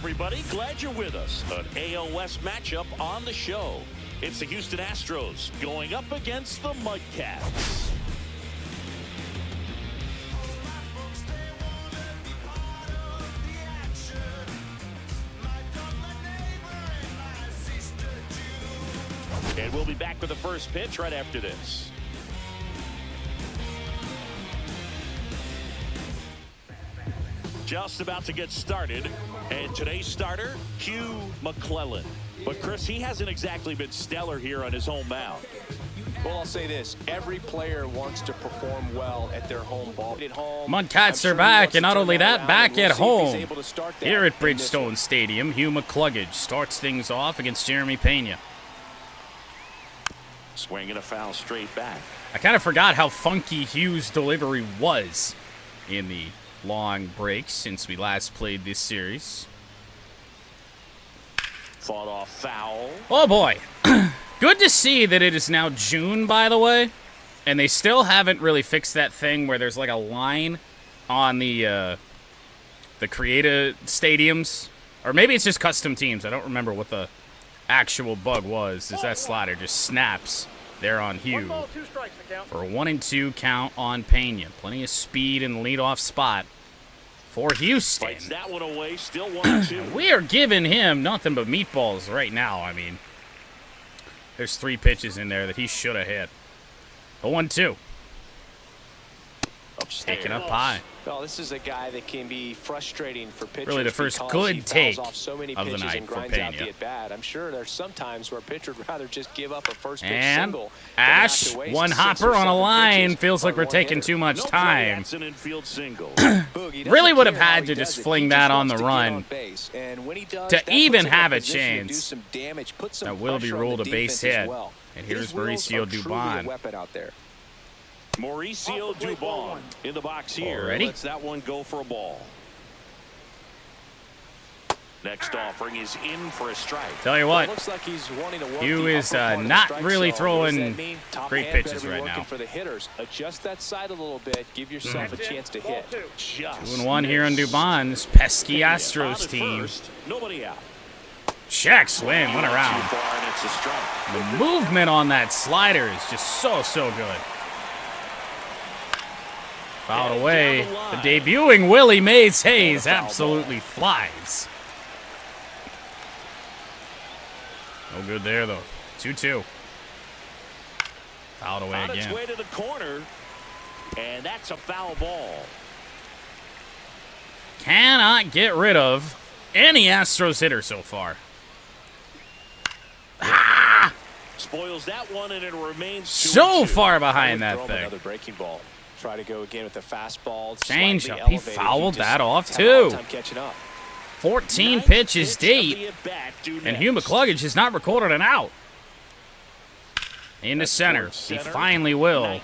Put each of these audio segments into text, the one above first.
everybody. Glad you're with us. An AOS matchup on the show. It's the Houston Astros going up against the MudCats. And we'll be back with the first pitch right after this. Just about to get started. And today's starter, Hugh McClellan. But Chris, he hasn't exactly been stellar here on his home mound. Well, I'll say this. Every player wants to perform well at their home ball. MudCats are back, and not only that, back at home. Here at Bridgestone Stadium, Hugh McCluggage starts things off against Jeremy Pena. Swinging a foul straight back. I kind of forgot how funky Hugh's delivery was in the long break since we last played this series. Fought off foul. Oh boy. Good to see that it is now June, by the way. And they still haven't really fixed that thing where there's like a line on the creative stadiums. Or maybe it's just custom teams. I don't remember what the actual bug was. Is that slider just snaps there on Hugh for a 1-2 count on Pena. Plenty of speed in the leadoff spot for Houston. Fights that one away, still 1-2. We are giving him nothing but meatballs right now. I mean, there's 3 pitches in there that he should have hit. A 1-2. Taken up high. Well, this is a guy that can be frustrating for pitchers. Really the first good take of the night for Pena. I'm sure there's some times where a pitcher would rather just give up a first pitch and single. Ash, one hopper on a line. Feels like we're taking too much time. Really would have had to just fling that on the run to even have a chance. That will be ruled a base hit. And here's Mauricio Dubon. Mauricio Dubon in the box here. Already? Lets that one go for a ball. Next offering is in for a strike. Tell you what, Hugh is not really throwing great pitches right now. For the hitters, adjust that side a little bit. Give yourself a chance to hit. 2-1 here on Dubon's pesky Astros team. Nobody out. Check swing, went around. The movement on that slider is just so good. Fouled away. The debuting Willie Mays Hayes absolutely flies. No good there, though. 2-2. Fouled away again. On its way to the corner, and that's a foul ball. Cannot get rid of any Astros hitter so far. Ah! Spoils that one, and it remains so far behind that thing. Another breaking ball. Try to go again with the fastball. Changeup. He fouled that off, too. 14 pitches deep, and Hugh McCluggage has not recorded an out. In the center. He finally will.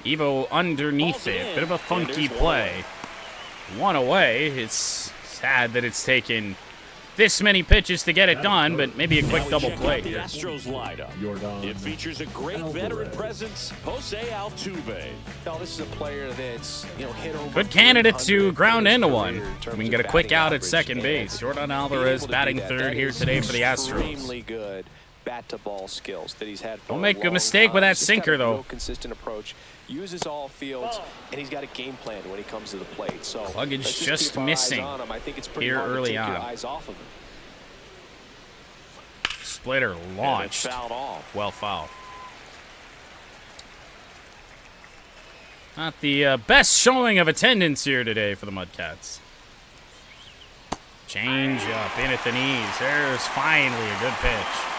Evo underneath it. Bit of a funky play. One away. It's sad that it's taken this many pitches to get it done, but maybe a quick double play here. Astros lineup. It features a great veteran presence, Jose Altuve. Now, this is a player that's hit over. Good candidate to ground into one. We can get a quick out at second base. Jordan Alvarez batting third here today for the Astros. Extremely good bat-to-ball skills that he's had. Don't make a mistake with that sinker, though. Consistent approach. Uses all fields, and he's got a game plan when he comes to the plate. So Cluggage just missing here early on. Splitter launched. Well fouled. Not the best showing of attendance here today for the MudCats. Change up in at the knees. There's finally a good pitch.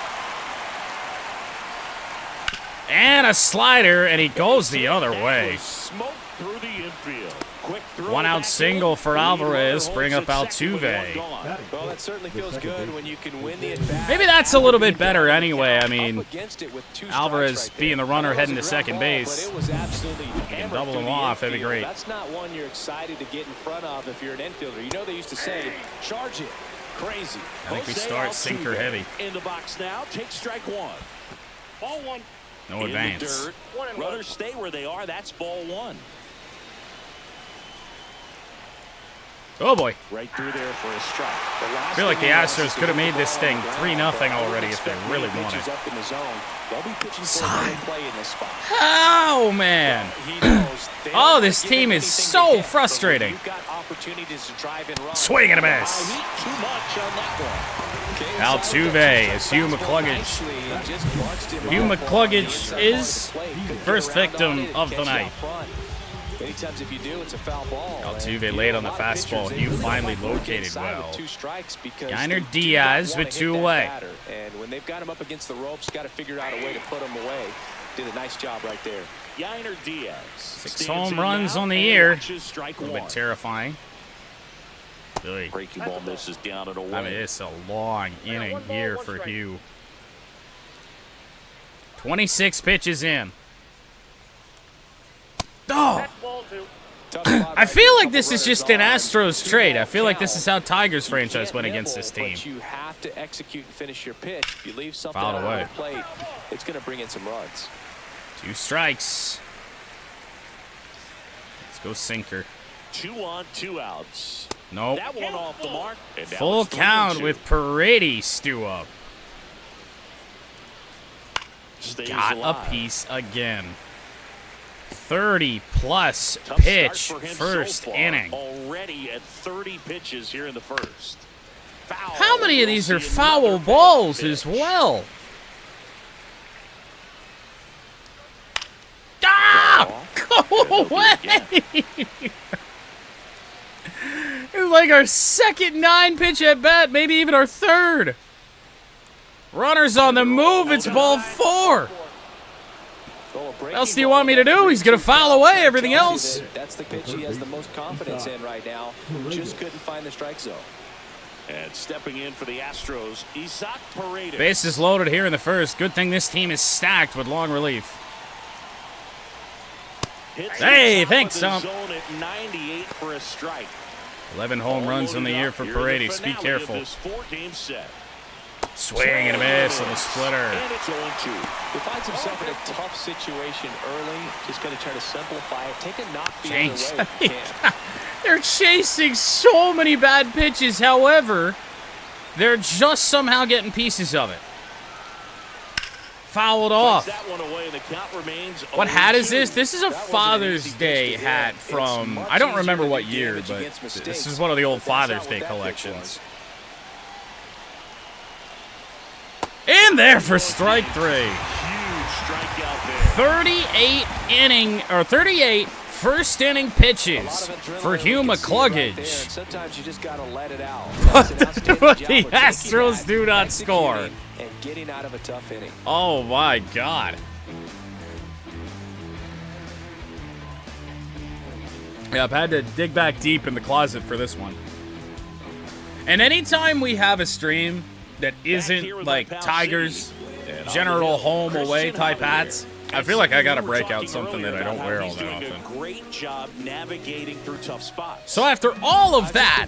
And a slider, and he goes the other way. One out single for Alvarez. Bring up Altuve. Well, that certainly feels good when you can win the at-bat. Maybe that's a little bit better anyway. I mean, Alvarez being the runner heading to second base. You can double him off. That'd be great. That's not one you're excited to get in front of if you're an infielder. You know they used to say, charge it. Crazy. I think we start sinker heavy. In the box now. Take strike one. Ball one. No advance. Runners stay where they are. That's ball one. Oh, boy. Right through there for a strike. I feel like the Astros could have made this thing 3-0 already if they really wanted. Oh, man. Oh, this team is so frustrating. Swing and a miss. Altuve is Hugh McCluggage. Hugh McCluggage is first victim of the night. Many times if you do, it's a foul ball. Altuve late on the fastball. Hugh finally located well. Yainer Diaz with 2 away. And when they've got him up against the ropes, got to figure out a way to put him away. Did a nice job right there. Yainer Diaz. 6 home runs on the year. A little bit terrifying. Really. Breaking ball misses down and away. I mean, it's a long inning here for Hugh. 26 pitches in. Oh! I feel like this is just an Astros trade. I feel like this is how Tigers franchise went against this team. You have to execute and finish your pitch. If you leave something Fouled away. on the plate, it's going to bring in some runs. 2 strikes. Let's go sinker. 2 on, 2 outs. Nope. That one off the mark. Full count with Paredes stew up. Got a piece again. 30-plus pitch first inning. Already at 30 pitches here in the first. Foul. How many of these are foul balls as well? Ah! Go away! It's like our second 9-pitch at bat, maybe even our third. Runners on the move. It's ball 4. What else do you want me to do? He's going to foul away everything else. That's the pitch he has the most confidence in right now. Just couldn't find the strike zone. And stepping in for the Astros, Isaac Paredes. Bases loaded here in the first. Good thing this team is stacked with long relief. Hey, thanks, Stump. 98 for a strike. 11 home runs on the year for Paredes. Be careful. Four-game set. Swing and a miss on the splitter. And it's 0-2. He finds himself in a tough situation early. Just going to try to simplify it. Take a knock the other way if you can. They're chasing so many bad pitches. However, they're just somehow getting pieces of it. Fouled off. What hat is this? This is a Father's Day hat from, I don't remember what year, but this is one of the old Father's Day collections. In there for strike 3. Huge strikeout there. 38 first inning pitches for Hugh McCluggage. Sometimes you just got to let it out. But the Astros do not score. And getting out of a tough inning. Oh my God. Yeah, I've had to dig back deep in the closet for this one. And anytime we have a stream that isn't like Tigers, general home away type hats, I feel like I gotta break out something that I don't wear all that often. Great job navigating through tough spots. So after all of that,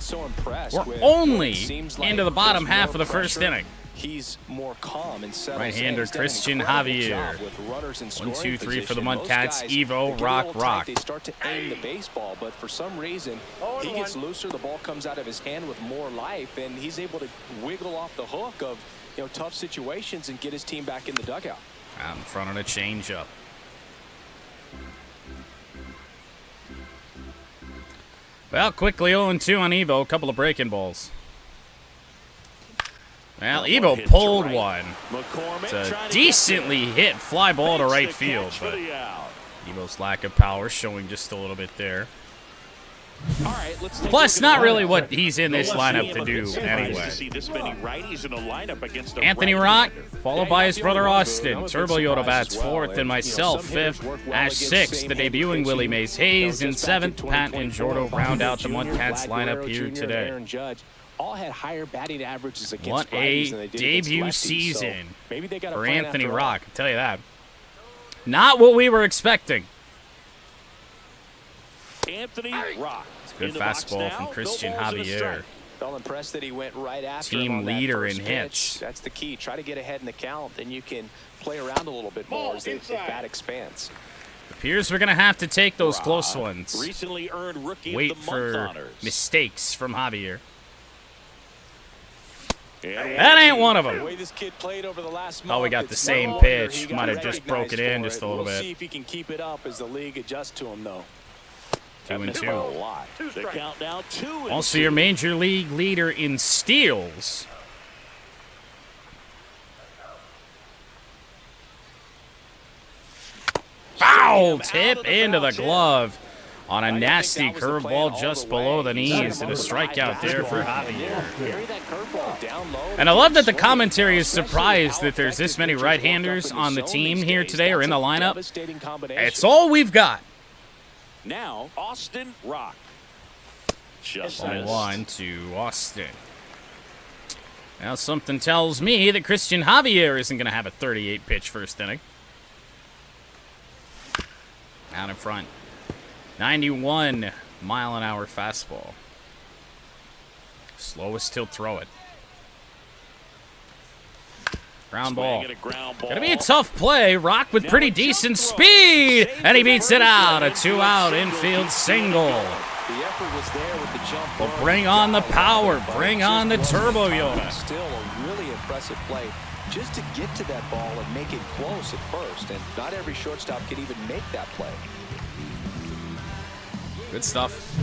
we're only into the bottom half of the first inning. He's more calm and settled. Right-hander Christian Javier. 1, 2, 3 for the MudCats. Evo, rock. They start to aim the baseball, but for some reason, he gets looser. The ball comes out of his hand with more life, and he's able to wiggle off the hook of tough situations and get his team back in the dugout. Out in front on a changeup. Well, quickly 0-2 on Evo. A couple of breaking balls. Well, Evo pulled one. It's a decently hit fly ball to right field, but Evo's lack of power showing just a little bit there. Plus, not really what he's in this lineup to do anyway. Anthony Rock, followed by his brother Austin. Turbo Yoda bats 4th, and myself 5th. Ash 6th, the debuting Willie Mays Hayes, and 7th, Pat and Jordo round out the MudCats lineup here today. All had higher batting averages against what a debut season for Anthony Rock, I'll tell you that. Not what we were expecting. Anthony Rock. It's a good fastball from Christian Javier. Felt impressed that he went right after team leader in hits. That's the key. Try to get ahead in the count, then you can play around a little bit more as the bat expands. Appears we're going to have to take those close ones. Recently earned Rookie Wait of the for Month honors. mistakes from Javier. And That ain't one of The them. way this kid played over the last Oh, we month, got the it's same no wonder pitch. he got Might have just broke it in recognized just for a little We'll bit. see if he can keep it up as the league adjusts to him, though. 2-2. a lot. The count now 2-2. Also, your major league leader in steals. Foul tip into the glove on a nasty curveball just below the knees, and a strikeout there for Javier. Carry that curveball down low. And I love that the commentary is surprised that there's this many right-handers on the team here today or in the lineup. It's all we've got. Now, Austin Rock. Just missed. 1 to Austin. Now something tells me that Christian Javier isn't going to have a 38-pitch first inning. Out in front. 91-mile-an-hour fastball. Slowest he'll throw it. Ground ball. Gonna be a tough play. Rock with pretty decent speed, and he beats it out. A 2-out infield single. The effort was there with the jump. Well, bring on the power. Bring on the Turbo Yoda. Still a really impressive play just to get to that ball and make it close at first. And not every shortstop can even make that play. Good stuff.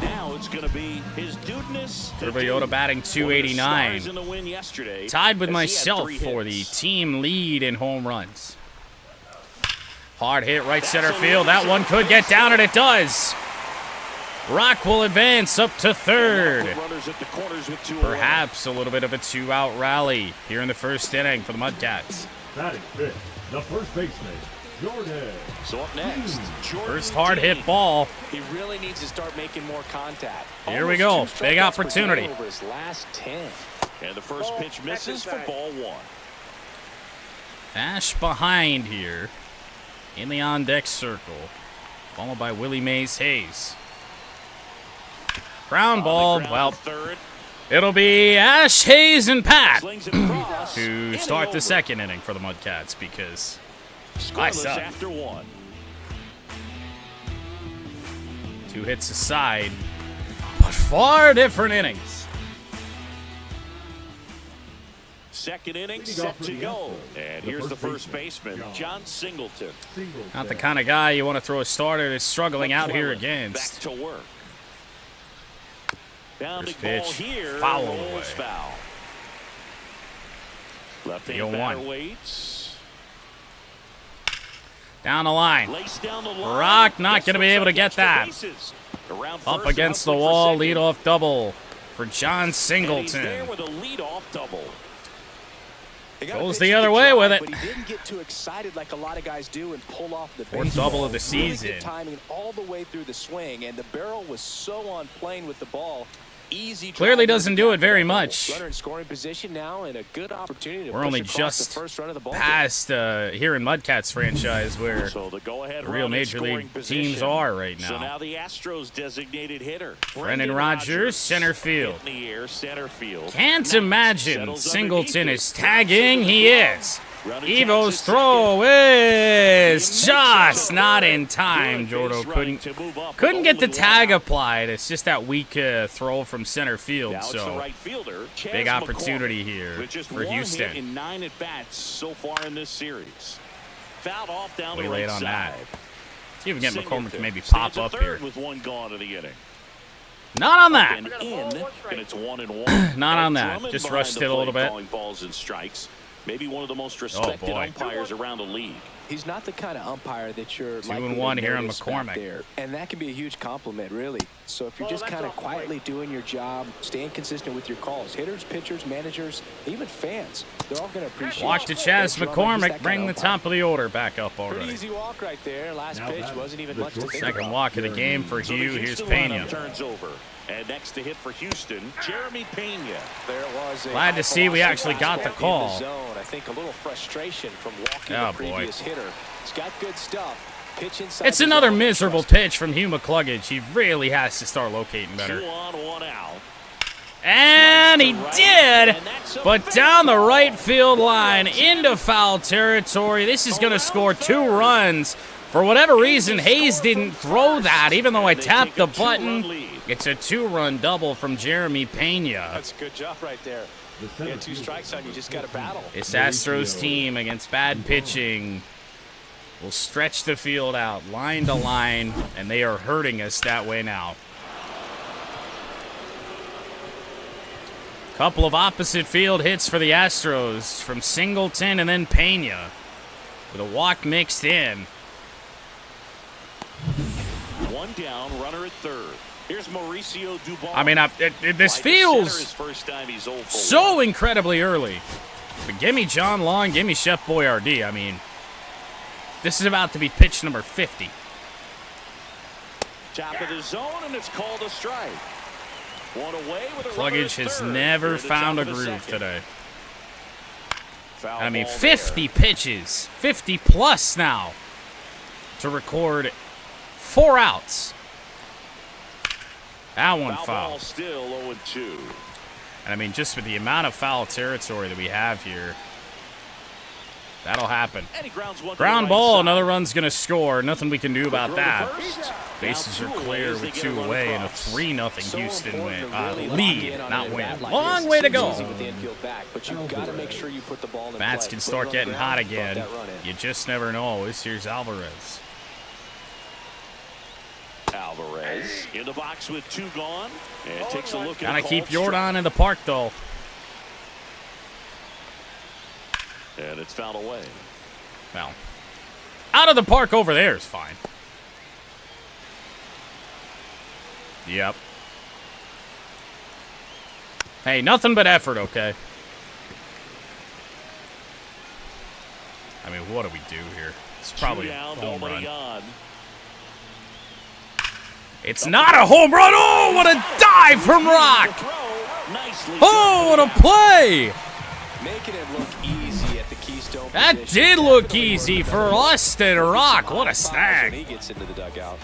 Now it's going to be his dudeness. Turbo Yoda batting 289. In the win yesterday, Tied with as he had myself 3 for the hits. team lead in home runs. Hard hit right center field. That one could get down, and it does. Rock will advance up to third. Runners at the corners with 2 Perhaps a little bit of a 2-out rally here in the first inning for the MudCats. Batting fifth, the first baseman, Jordan. So up next, Jordan First hard hit Dean. ball. He really needs to start making more contact. Here we go. Almost 2 Big strikeouts per opportunity. game over his last 10. And the first pitch misses for ball 1. Ash behind here in the on-deck circle, followed by Willie Mays Hayes. Ground ball. Well, Third, it'll be Ash, Hayes, and Pat slings it across, to and start over. the second inning for the MudCats because I Scoreless suck. after 1. 2 hits aside, but far different innings. Second inning Leading off set for to the go. Astros, And the here's the first first baseman, baseman, John Singleton. Not the kind of guy you want to throw a starter that's struggling out here McClellan against. Back to work. Down First the ball pitch, here. foul rolls away. foul. Left-hand 0-1. batter waits. Down the line. Lace down the line. Rock not Gets going to be able to get extra that. bases. Around Up first, against the hustling for wall, second. leadoff double for John And he's there Singleton. with a leadoff double. He got a Goes pitch the to other way drive, with it. But he didn't get too excited like a lot of guys do and pull off the Fourth baseball. double of the Really season. good timing all the way through the swing, and the barrel was so on plane with the ball. Easy. Clearly drive doesn't do it very to the ball. much. Runner in scoring position now, and a good opportunity to We're push only across just the first run of the ball game. past here in MudCats franchise where So the go-ahead the real run in major scoring league position. teams are right So now. now the Astros designated hitter. Brendan Rodgers, center field. In the air, center field. Can't Matt imagine settles Singleton underneath is it. tagging. He is. Running Evo's catches throw is just second. not in time. Good base Jordo running to move up couldn't get the only tag one out. applied. It's just that weak throw from center field. Now it's the So right fielder, Chas big opportunity McCormick, here with just for one Houston. hit in 9 at-bats so far in this series. Fouled off down We the late right on side. that. See if we can get McCormick to Singleton maybe stands pop at up third here. with 1 gone in the inning. Not on that. And it's 1-1. Not on that. Drummond Just behind rushed the it a little plate, bit. calling balls and strikes. Maybe one of the most respected boy. umpires around the league. He's not the kind of umpire that you're 2-1 here on notice back McCormick. there. And that can be a huge compliment, really. So if you're just kind of quietly doing your job, staying consistent with your calls, hitters, pitchers, managers, even fans, they're all going to appreciate Walk it. to Chas Drummond, he's McCormick. that Bring kind the of umpire. top of the order back up Pretty already. easy walk right there. Last Now pitch batting, wasn't even the much to think shortstop. Second about. walk of the game for So the Hugh. Here's Houston Pena. lineup turns over. And next to hit for Houston, Jeremy Pena. There was a Glad to see we actually got the fastball in call. zone. I think a little frustration from walking Oh, the boy. previous hitter. He's got good stuff. Pitch inside It's the another zone. miserable pitch from Hugh McCluggage. He really has to start locating 2 better. on, 1 out. And he did, but down the right field line into foul territory. This is going to score 2 runs. For whatever reason, Hayes didn't throw that, even though I tapped the button. It's a 2-run double from Jeremy Pena. That's a good job right there. You get 2 strikes on you, just got to battle. This Astros team against bad pitching will stretch the field out line to line, and they are hurting us that way now. Couple of opposite field hits for the Astros from Singleton and then Pena with a walk mixed in. 1 down, runner at third. Here's Mauricio Dubon. I mean, this feels so incredibly early. But give me John Long, give me Chef Boyardee. I mean, this is about to be pitch number 50. Top of the zone, and it's called a strike. One away with a Pluggage has never found a groove today. I mean, 50 pitches, 50 plus now to record 4 outs. That one foul. Still 0-2. And I mean, just with the amount of foul territory that we have here, that'll happen. Ground ball, another run's going to score. Nothing we can do about that. Bases are clear with 2 away and a 3-0 Houston win. Lead, not win. Long way to go. Bats can start getting hot again. You just never know. This here's Alvarez. Alvarez in the box with 2 gone. And takes a look at Gotta keep Jordan in the park, though. And it's fouled away. Well, out of the park over there is fine. Yep. Hey, nothing but effort, okay? I mean, what do we do here? It's probably a home run. It's not a home run. Oh, what a dive from Rock. Oh, what a play. Making it look easy at the Keystone. That did look easy for Austin Rock. What a snag. He gets into the dugout.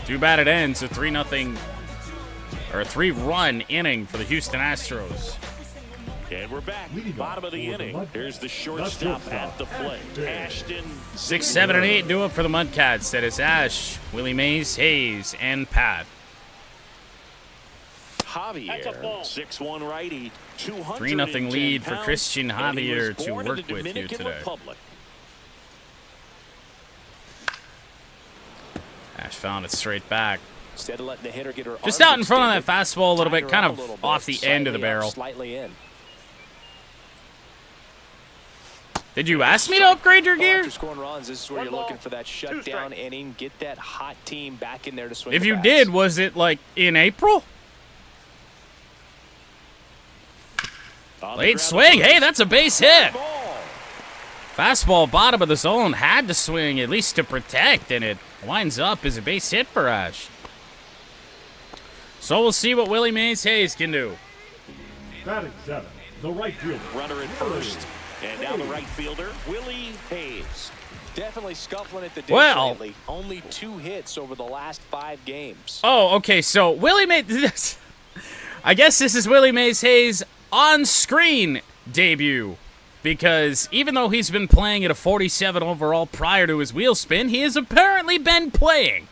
Too bad it ends a 3-0 or a 3-run inning for the Houston Astros. And we're back. Bottom of the inning. Here's the shortstop at the plate. Ashton. 6, 7, and 8 do it for the Mudcats. That is Ash, Willie Mays, Hayes, and Pat. Javier, 6'1" righty, 3-0 lead for Christian Javier to work with here today. Ash found it straight back. Instead of letting the hitter get her just out in front of that fastball a little bit, kind of off the end of the barrel. Slightly in. Did you ask me to upgrade your gear? After scoring runs, this is where you're looking for that shutdown inning. Get that hot team back in there to swing. If you did, was it like in April? Late swing. Hey, that's a base hit. Fastball bottom of the zone, had to swing at least to protect, and it winds up as a base hit for Ash. So we'll see what Willie Mays Hayes can do. Batting 7, the right fielder. Runner at first. And now the right fielder, Willie Hayes. Definitely scuffling at the ditch lately. Only 2 hits over the last 5 games. Oh, okay, so Willie Mays... I guess this is Willie Mays Hayes' on-screen debut. Because even though he's been playing at a 47 overall prior to his wheel spin, he has apparently been playing.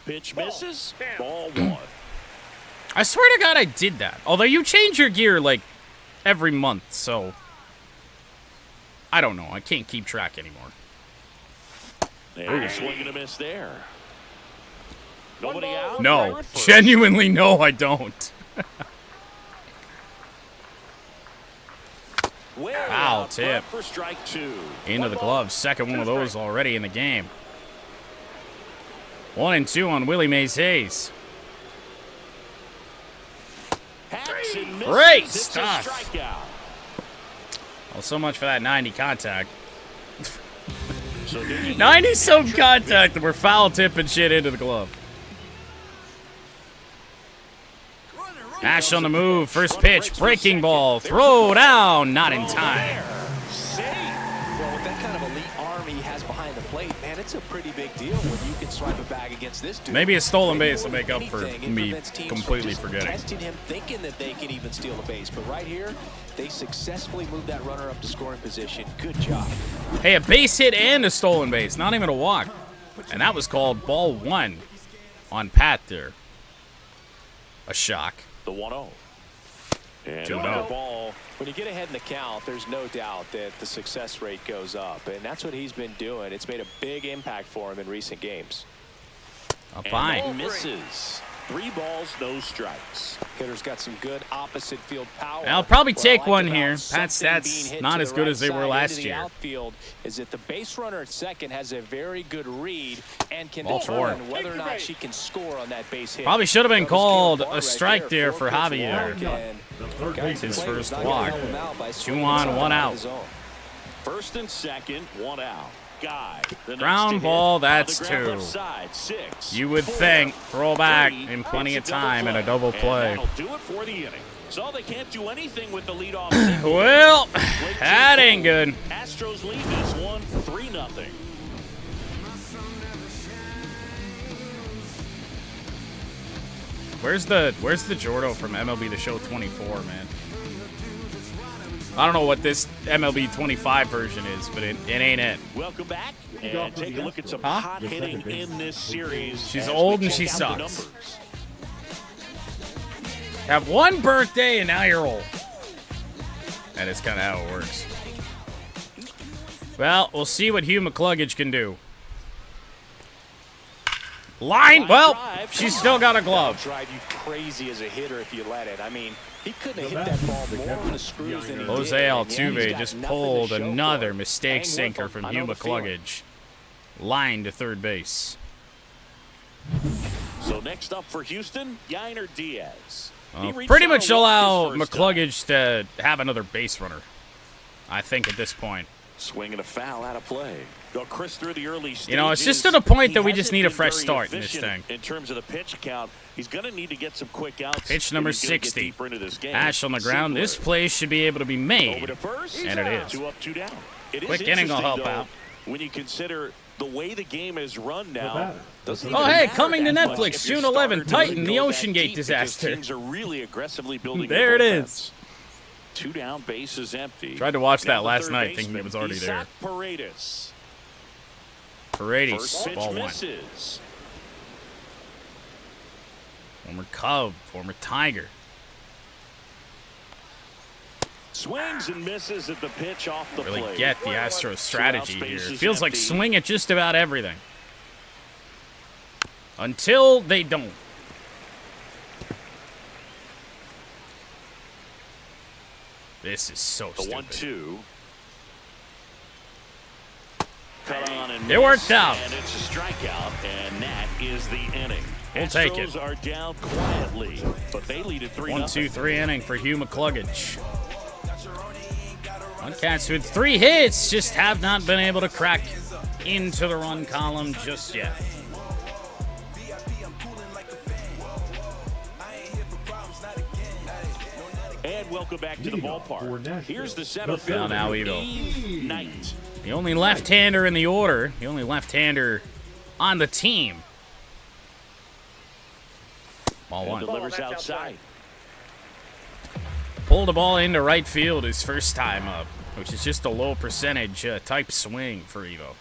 Pitch misses. Ball 1. I swear to God I did that. Although you change your gear, like, every month, so I don't know. I can't keep track anymore. And swing and a miss there. Nobody out? No. Genuinely, no, I don't. Foul tip. For strike 2. Into the glove. Second one of those already in the game. 1-2 on Willie Mays Hayes. Great stuff. Well, so much for that 90 contact. 90-some contact, and we're foul tipping shit into the glove. Ash on the move. First pitch. Breaking ball. Throw down. Not in time. Well, with that kind of elite arm he has behind the plate, man, it's a pretty big deal when you can swipe a bag against this dude. Maybe a stolen base will make up for me completely forgetting. Testing him, thinking that they can even steal a base, but right here, they successfully moved that runner up to scoring position. Good job. Hey, a base hit and a stolen base, not even a walk. And that was called ball 1 on Pat there. A shock. The 1-0. And 2-0. ball. When you get ahead in the count, there's no doubt that the success rate goes up, and that's what he's been doing. It's made a big impact for him in recent games. Up And high. that misses. 3 balls, no strikes. Hitter's got some good opposite field power. I'll probably What I take like one about here. something Pat's being stats hit not to as the good right as they were side last into the year. Outfield is that the base runner at second has a very good read and can Ball 4. determine whether or not she can score on that base hit. Probably should have been That was called Caleb a Bart strike right there for 4-pitch Javier. walk, and The third guys base His played first not gonna walk. help him out by 2 swinging on, inside 1 of out. his own. First and second, 1 out. Guy. The next Ground to hit. ball, On the that's ground 2. left side, 6. You would 4, think throw back 3. in plenty of It's a double time and a play. double play. And that'll do it for the inning. So they can't do anything with the leadoff single. Well, Blake that Jay ain't good. Astros lead this one 3-0. Where's the Jordo from MLB The Show 24, man? I don't know what this MLB 25 version is, but it ain't it. Welcome back and take a look at some hot hitting in this series. She's as old we and she check out the sucks. numbers. Have one birthday and now you're old. That is kind of how it works. Well, we'll see what Hugh McCluggage can do. Line, well, she's still got a glove. That'll drive you crazy as a hitter if you let it. I mean, he couldn't have hit that ball more on the screws than he did. Jose And yeah, he's Altuve got just nothing to pulled show for another it. mistake Hang with sinker him. from I Hugh know the feeling. McCluggage. Line to third base. So next up for Houston, Yainer Diaz. He reached Pretty out much a walk allow his first McCluggage to have another base runner. I think at this point. time. Swinging a foul out of play. Though Chris through the early stages, You know, it's just to the point that we just he need a hasn't fresh been very start in this efficient thing. In terms of the pitch count, he's going to need to get some quick outs. Pitch if number he's gonna get 60. deeper into this game. Ash on the ground. This Simpler. play should be able to be Over made. to first, And it is. 2 up, 2 down. It is Quick inning will interesting, help though, out. when you consider the way the game is run now. batter. Doesn't Oh, even hey, matter coming to that much Netflix, if your June 11th, starter Titan, doesn't the go Ocean that Gate deep disaster. because teams are really aggressively building There their it is. bullpens. 2 down, bases empty. Tried to watch Now that the last third night thinking it baseman, was already there. Isaac Paredes. Paredes, First pitch ball 1. misses. Former Cub, former Tiger. Swings and misses at the pitch off the Really plate. get the Astros strategy Two outs, here. It bases feels like empty. swing at just about everything. Until they don't. This is so The stupid. 1-2. Cut on and It worked out. And it's a strikeout, and that is the inning. We'll take it. Astros are down quietly, but they lead at 3-0. 1-2-3 inning for Hugh McCluggage. MudCats with 3 hits just have not been able to crack into the run column just yet. And welcome back to the ballpark. Here's the center fielder, Now Evo. Eve Knight. The only left-hander in the order, the only left-hander on the team. Ball And 1. delivers outside. Pulled the ball into right field his first time up, which is just a low percentage type swing for Evo.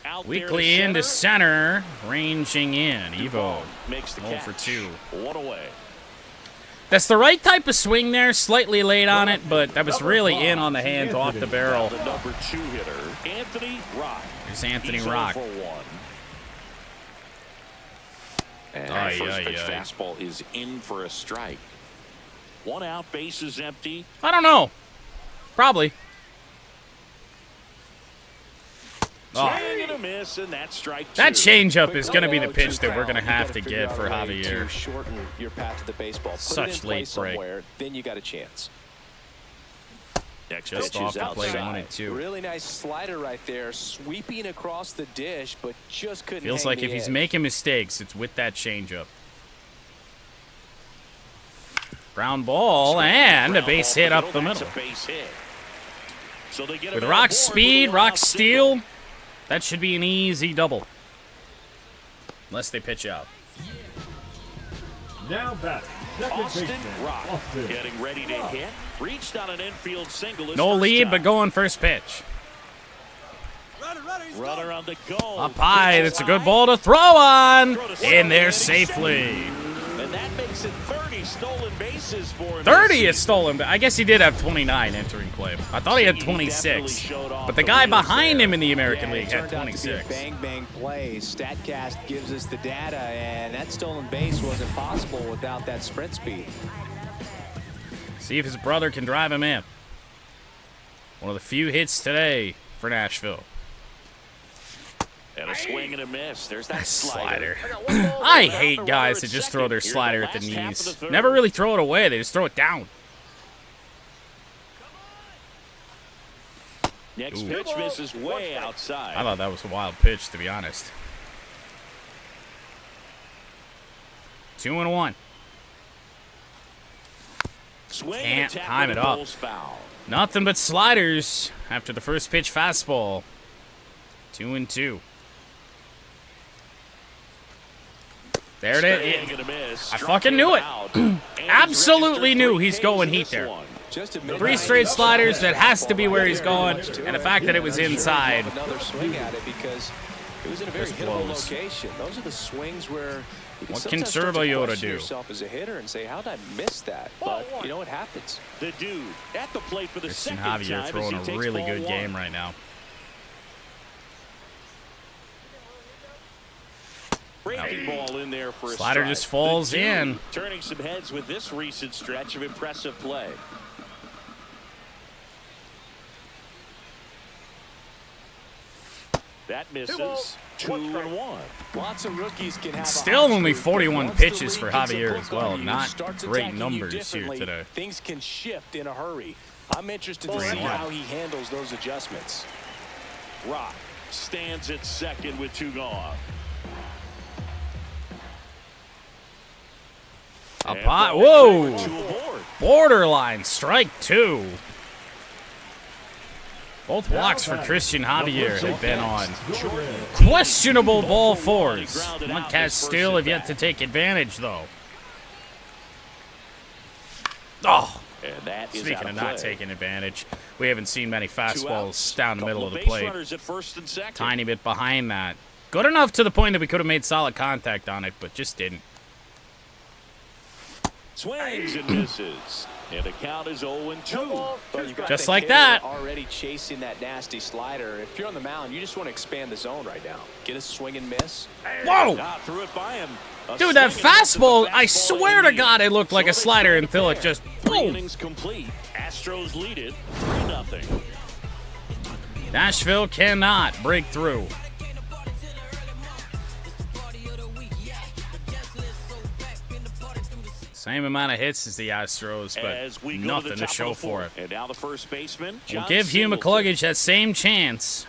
Out there Weakly to into center. center, ranging in. Evo, Makes the 0 catch. for 2. 1 away. That's the right type of swing there, slightly late on it, but that was really in on the hands off the barrel. The number 2 hitter, Anthony Rock. Here's Anthony He's Rock. 0 for 1. And Aye, that first aye, pitch aye. fastball is in for a strike. 1 out, bases empty. I don't know. Probably. Oh, Swing and a miss, and that's strike 2. that changeup is Quick going to be the low, pitch two that we're going to count. You have gotta to figure get out for a way Javier. to shorten your path to the baseball. Put Such it in play late break. somewhere, then you got a chance. Next Just pitch off is the plate, outside. 1 and 2. Really nice slider right there, sweeping across the dish, but just couldn't Feels hang like the if he's edge. making mistakes, it's with that changeup. Ground ball and a Ground base ball hit up the that's middle. a base hit. So they get With him rock on board speed, with a rock wild steal, single. that should be an easy double. Unless they pitch out. Now batting, second Austin baseman, Rock Austin getting ready to hit. Reached on an infield single. his No first lead, time. but going first pitch. Runner on the go. Up high, that's a good ball to throw on. In there safely. And that makes it 30 stolen bases for him. 30 is stolen, but I guess he did have 29 entering play. I thought he had 26. But the guy behind him in the American League had 26. Bang play. StatCast gives us the data, and that stolen base wasn't possible without that sprint speed. See if his brother can drive him in. One of the few hits today for Nashville. And a swing and a miss. There's that Slider. I hate guys that just throw their slider at the knees. Never really throw it away. They just throw it down. Next pitch misses way outside. I thought that was a wild pitch, to be honest. 2-1. Swing Can't and attack time with it a up. Bulls foul. Nothing but sliders after the first pitch fastball. 2-2. There it is. Swing and a miss. I Struck fucking him knew it. out. And he's Absolutely registered knew 3 he's Ks going in heat this there. one. Just 3 straight sliders, that has to be where he's going. And the fact that it was inside. Another swing at it because it was in a very This hittable blows. location. Those are the swings where you What sometimes can start to Servoyota question do? yourself as a hitter and say, how did I miss that? But you know what happens. The dude at the plate for the Christian second Javier time throwing as he a takes really ball good one. game right now. Breaking ball in there for a Slider strike. just falls The dude in. Turning some heads with this recent stretch of impressive play. That misses. 2-1. Lots of rookies can have Still a hot only streak, but 41 once the pitches for league gets a Javier book as well. on you, Not starts great attacking you numbers here differently, today. Things can shift in a hurry. I'm interested to 3-1. see how he handles those adjustments. Rock stands at second with 2 gone. Up And high. ball Whoa! 2 aboard. Borderline strike 2. Both walks for Christian Javier have been on questionable ball fours. MudCats still have yet to take advantage, though. Oh, And that is speaking out of of not play. taking advantage, we haven't seen many 2 outs. fastballs down the Couple middle of the base plate. runners at first and second. Tiny bit behind that. Good enough to the point that we could have made solid contact on it, but just didn't. Swings and misses. And the count is 0-2. But you've got Just the like hitter that. already chasing that nasty slider. If you're on the mound, you just want to expand the zone right now. Get a swing and miss. Whoa! Ah, threw it by him. A Dude, that swing and a miss at the fastball, I fastball swear to in the God, it looked like So a they slider start until it there. just 3 boom. innings complete. Astros lead it 3-0. Nashville cannot break through. Same amount of hits as the Astros, As but we go to nothing the to top show of the for it. fourth. And now the first baseman, We'll John give Hugh Singleton. McCluggage that same chance.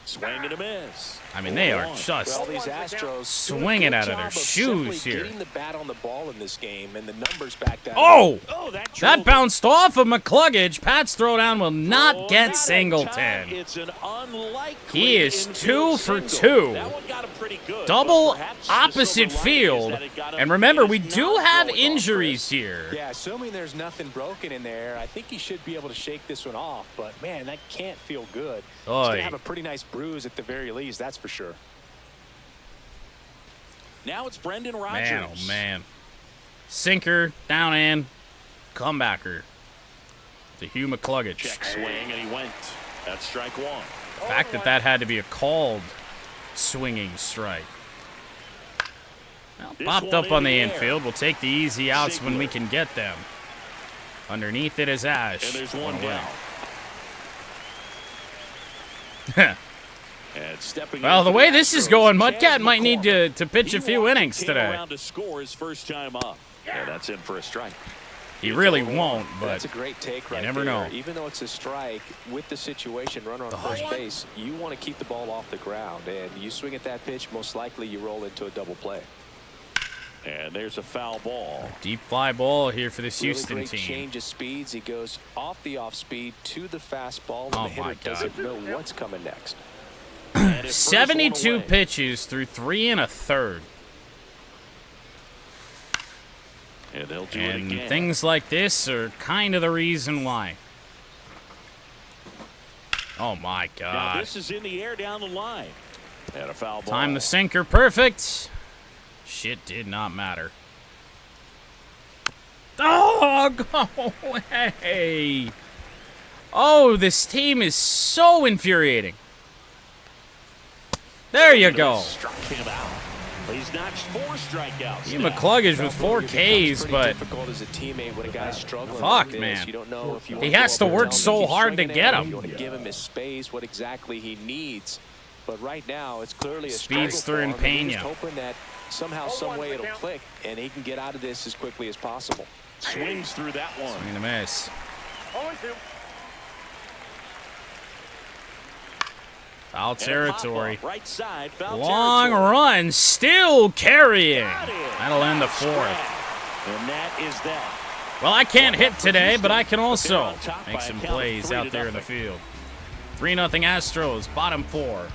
Swing and a miss. I mean, they are 4-1. just Well, these Astros swinging do a out good of their job shoes simply here. Getting the bat on the ball in this game, and the numbers back that up. Oh! Oh, that That drilled bounced off of McCluggage. Pat's throwdown will Oh, not get not in time. Singleton. It's an unlikely He is infield 2 for single. 2. That one got him pretty good, Double but perhaps the opposite silver lining is field. that it got him And remember, in we his do mouth have going off, injuries Chris. here. Yeah, assuming there's nothing broken in there, I think he should be able to shake this one off. But, man, that can't feel good. He's going Oy. to have a pretty nice bruise at the very least, that's for sure. Now it's Brendan Rodgers. Man, oh man. Sinker, down in, comebacker. To Hugh McCluggage. Check swing, and he went. That's strike 1. The fact that that had to be a called swinging strike. Well, This popped one up in on the the air. infield. We'll take the easy outs when we can get them. Underneath it is Ash. And there's one away. down. And stepping Well, in the for way this is going, Astros, Mudcat Chaz might need McCormick. to pitch a He few walked innings and came today. around to score his first time up. Yeah, that's in for a strike. He really won't, but That's a great take right never there. know. Even though it's a strike, with the situation, runner on first base, you want to keep the ball off the ground. And you swing at that pitch, most likely you roll into a double play. And there's a foul ball. Deep fly ball here for this Really Houston great team. change of speeds. He goes off the off speed to the fastball, and Oh the hitter my God. doesn't know what's coming next. And his first one 72 away. pitches through 3 1/3. And they'll do it And again. things like this are kind of the reason why. Oh my Now God. this is in the air down the line. And a foul ball. Time the sinker perfect. Shit did not matter. Oh, go away. Oh, this team is so infuriating. There you go. Struck him out. He's notched 4 strikeouts. Ian now. McCluggage with 4 Ks, Pretty but difficult as a teammate when a guy's struggling fuck, like this. man. You don't know if you He want has go to up work and tell so him keep hard to swinging get at him. You want to give him his space, what exactly he needs. But right now, it's clearly a Speeds struggle through for him, and Pena. he's hoping that somehow, some way it'll click, and he can get out of this as quickly as possible. Swings through that one. swing and a miss. Foul And a territory. pop-up, right side, foul Long territory. run, still carrying. Got it. That'll end the Nice 4th. grab. And that is that. Well, I can't hit today, but I can They're also on top make by a some count of plays 3 out to there in the nothing. field. 3-0 Astros, bottom 4.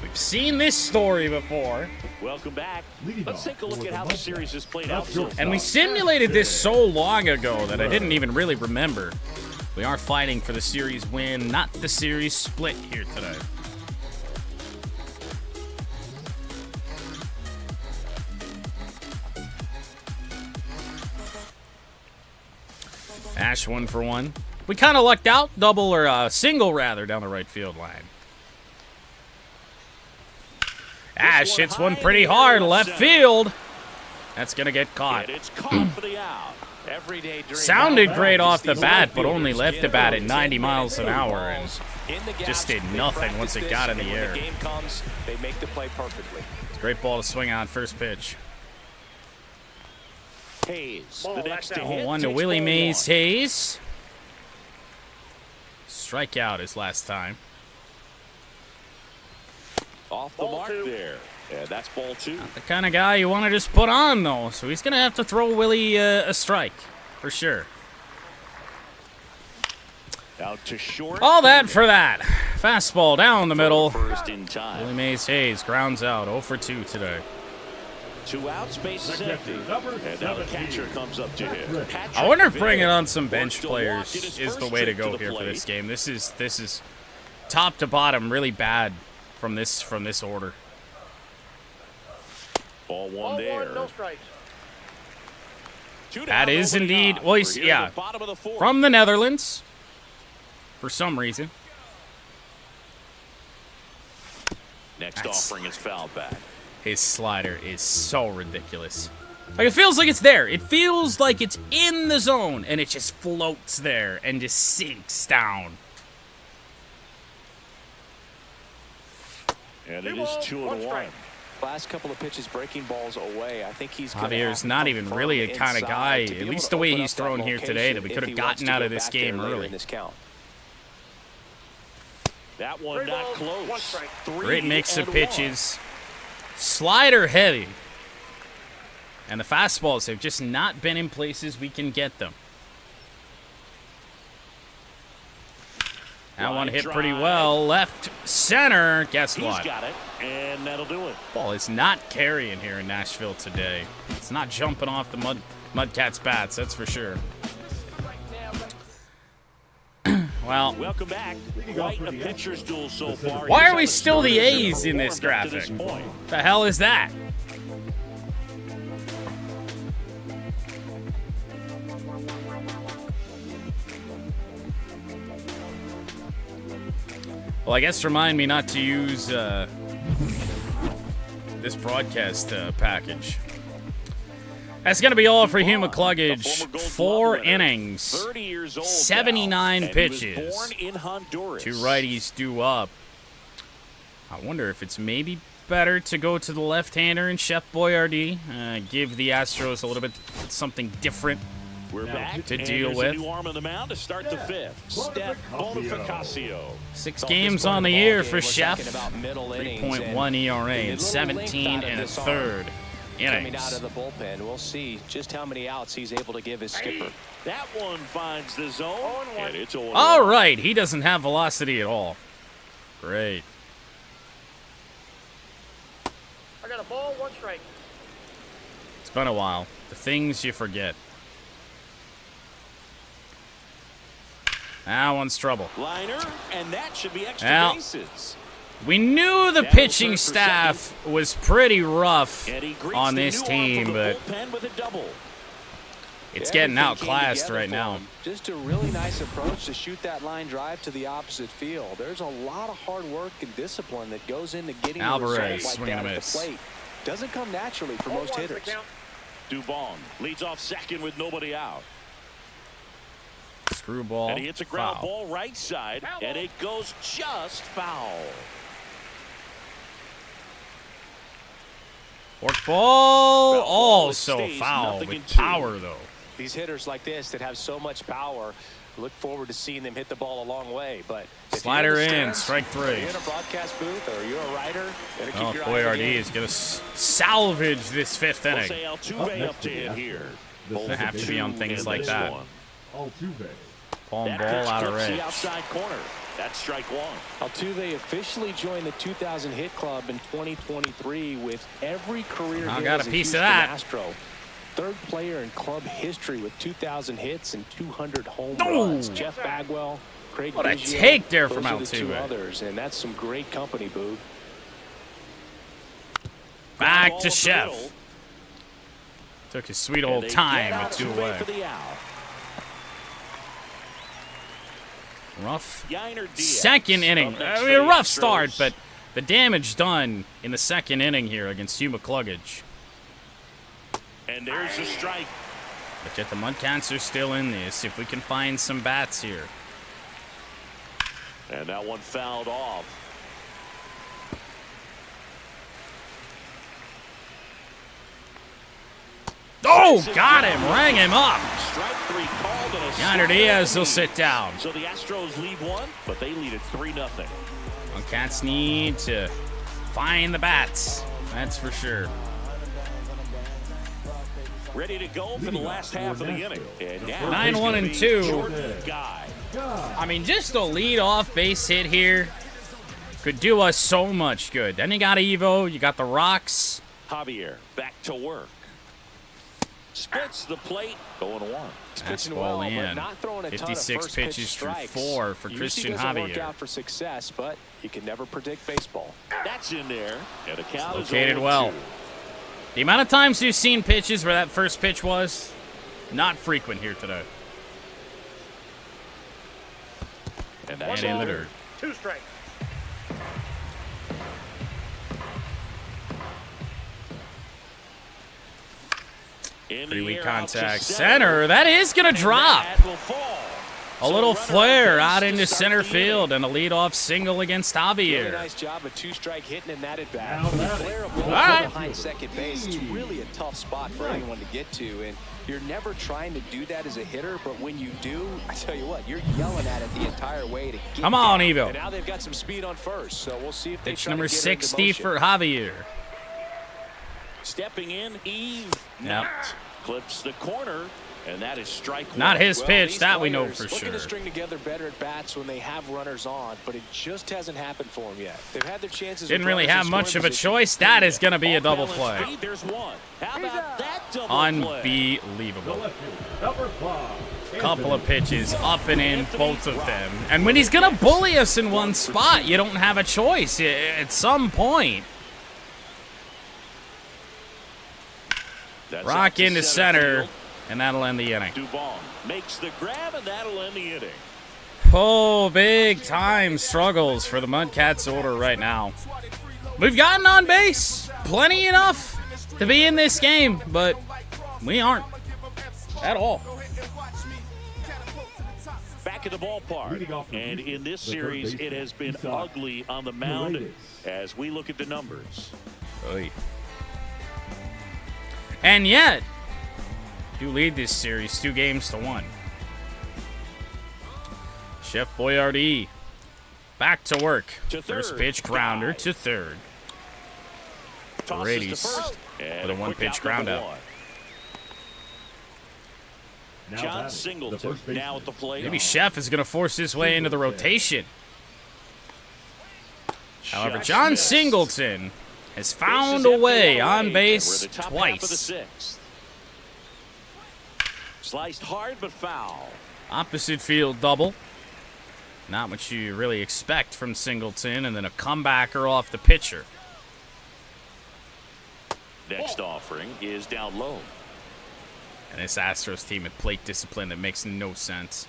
We've seen this story before, Welcome back. Leading Let's off take a look for at the how the MudCats, series has played out so Astros. far. and we simulated this so long ago that I didn't even really remember. We are fighting for the series win, not the series split here today. Ash 1 for 1. We kind of lucked out, double or single rather, down the right field line. Ash hits one pretty hard, left field. That's gonna get caught. And it's caught for the out. Every day during Sounded battle great practice, off the these bat, but outfielders only left the get bat at those 90 in miles an there, hour and balls in the just gaps. did They nothing once it practice got in this, the and air. when the game comes, they make the play perfectly. great ball to swing on first pitch. Hayes, the next to hit. 1 to takes Willie ball Mays one. Hayes. Strikeout his last time. Off the mark there. And that's ball 2. The kind of guy you want to just put on, though, so he's going to have to throw Willie a strike, for sure. Out to short. All that for that. Fastball down the middle. First in time. Willie Mays Hayes grounds out 0 for 2 today. 2 outs, base is empty. And now the catcher comes up to hit. I wonder if Patrick bringing Villa on some bench works to walk in players his is the first way to trip go the here for plate. this game. This is top to bottom really bad from this order. Ball 1 there. Two That down, is nobody indeed, on. well, We're he's- here yeah, at the bottom of the 4th. from the Netherlands, for some reason. Next That's- offering is foul back. His slider is so ridiculous. Like, it feels like it's there. It feels like it's in the zone, and it just floats there and just sinks down. And it is 2-1. Last couple of pitches breaking balls away. I think he's gonna Javier's have to not come even firm really a kind of inside guy, to be at able least to the way open he's up that thrown here today, that we location could if have he wants gotten to out go of this back there game later early. in this count. That one not close. 3 Great mix of and pitches. Slider heavy. And the fastballs have just not been in places we can get them. That one Line hit pretty drive. well. Left center. Guess He's what? got it, and that'll do it. Ball is not carrying here in Nashville today. It's not jumping off the MudCats bats, that's for sure. Well, Welcome back. Quite a pitcher's duel so far. why Here's are we how the still the starters have A's in this performed up to graphic? point. The hell is that? Well, I guess remind me not to use this broadcast package. That's going to be all for Hugh The McCluggage. former Gold 4 Glove winner, innings. 30 years old 79 now, and he was pitches. born in Honduras. 2 righties due up. I wonder if it's maybe better to go to the left-hander and Chef Boyardee. Give the Astros a little bit something different We're back to and deal there's with. a new arm on the mound to start the fifth. Steph Bonifacio. 6 games on the year for Chef. About middle innings 3.1 ERA and in 17 and a third coming out innings. of the bullpen. We'll see just how many outs he's able to give his skipper. That one finds the zone, and it's 0-1. All right, he doesn't have velocity at all. Great. I got a ball, 1 strike. It's been a while. The things you forget. That one's trouble. Liner, and that should be extra Well, bases. We knew the pitching staff was pretty rough And he greets on the this new arm team, from the but bullpen with a double. it's getting Everything came outclassed together right for now. him. Just a really nice approach to shoot that line drive to the opposite field. There's a lot of hard work and discipline that goes into getting Alvarez, a result like swing and that a at miss. the plate. Doesn't come naturally for most 0-1's the hitters. count. Dubon leads off second with nobody out. Screwball. And he hits a ground Foul. ball right side, and it goes just foul. Fork ball. Foul ball, it Also stays foul 0-2. with power, though. These hitters like this that have so much power, look forward to seeing them hit the ball a long way. But if you're Slider the in, stands, strike or 3. you're in a broadcast booth or you're a writer, better keep Oh, your boy, eye on RD the game. is going to salvage this 5th inning. Jose Altuve up to hit here. They have to be on things in like this that. one. Altuve. Palm That ball pitch out of clips the range. outside corner. That's strike 1. Altuve officially joined the 2,000 hit club in 2023 with every career I hit got as a piece of Houston that. Astro. 3rd player in club history with 2,000 hits and 200 home Oh! runs. Jeff Bagwell, Craig What a Biggio, take there those from are the 2 Altuve. others, and that's some great company, Boo. Back Ball to up the Chef. middle, Took his sweet and old they time get with 2 Altuve away. for the out. Rough Yainer Diaz second inning. up next I for mean, a the rough Astros. start, but the damage done in the 2nd inning here against Hugh McCluggage. And there's a strike. But yet the MudCats are still in this. If we can find some bats here. And that one fouled off. Oh, got him. Rang him up. Strike 3 called and a Yainer slider Diaz will lead. sit down. So the Astros lead 1, but they lead it 3-0. MudCats need to find the bats. That's for sure. Ready to go for the last half of the inning. And now 9-1 and it's gonna 2. be Jordan Guy. I mean, just a lead-off base hit here could do us so much good. Then you got Evo, you got the Rocks. Javier back to work. Splits the plate, going 1. He's That's pitching ball well, in. but not throwing a ton of 56 first pitch pitches through strikes. 4 for Usually Christian doesn't work Javier. out for success, but you can never predict baseball. That's in there. And the count is Located 0-2. well. The amount of times you've seen pitches where that first pitch was, not frequent here today. And And that's in the over. dirt. 2 strikes. In the Pretty weak air, out to contact. Center, that is going to And drop. that will fall. A So little runner on flare base out to into start center the inning. field and a leadoff single against Really Javier. nice job of 2-strike hitting in that at bat. Now that- Flare a ball All right. behind second base. It's really a tough spot for anyone to get to, and you're never trying to do that as a hitter. But when you do, I tell you what, you're yelling at it the entire way to get. Come on, down. Evo. And now they've got some speed on first, so we'll see if they Pitch try to number get it into 60 motion. for Javier. Stepping in, Eve. Yep. Knight clips the corner, and that is strike 1. Not his Well, pitch, these that we know players for looking sure. to string together better at bats when they have runners on, but it just hasn't happened for them yet. They've had their chances. Didn't with really runners have in much scoring of a position. choice. That is going to be a double Off play. balance speed, there's 1. How about that double play? Unbelievable. Number 5. Couple of pitches up and in, both of them. And when he's going to bully us in one spot, you don't have a choice at some point. That's Rock out to into center, field. and that'll end the inning. Dubon makes the grab, and that'll end the inning. Oh, big time struggles for the MudCats order right now. We've gotten on base plenty enough to be in this game, but we aren't at all. Back at the ballpark, and in this series, it has been ugly on the mound as we look at the numbers. Oy. And yet, do lead this series 2-1. Chef Boyardee back to work. First pitch grounder to third. Paredes with a 1-pitch ground out. John Singleton now at the plate. Maybe Chef is going to force his way into the rotation. However, John Singleton has found a way on base twice. Sliced hard but foul. Opposite field double. Not what you really expect from Singleton, and then a comebacker off the pitcher. Next offering is down low. And this Astros team at plate discipline that makes no sense.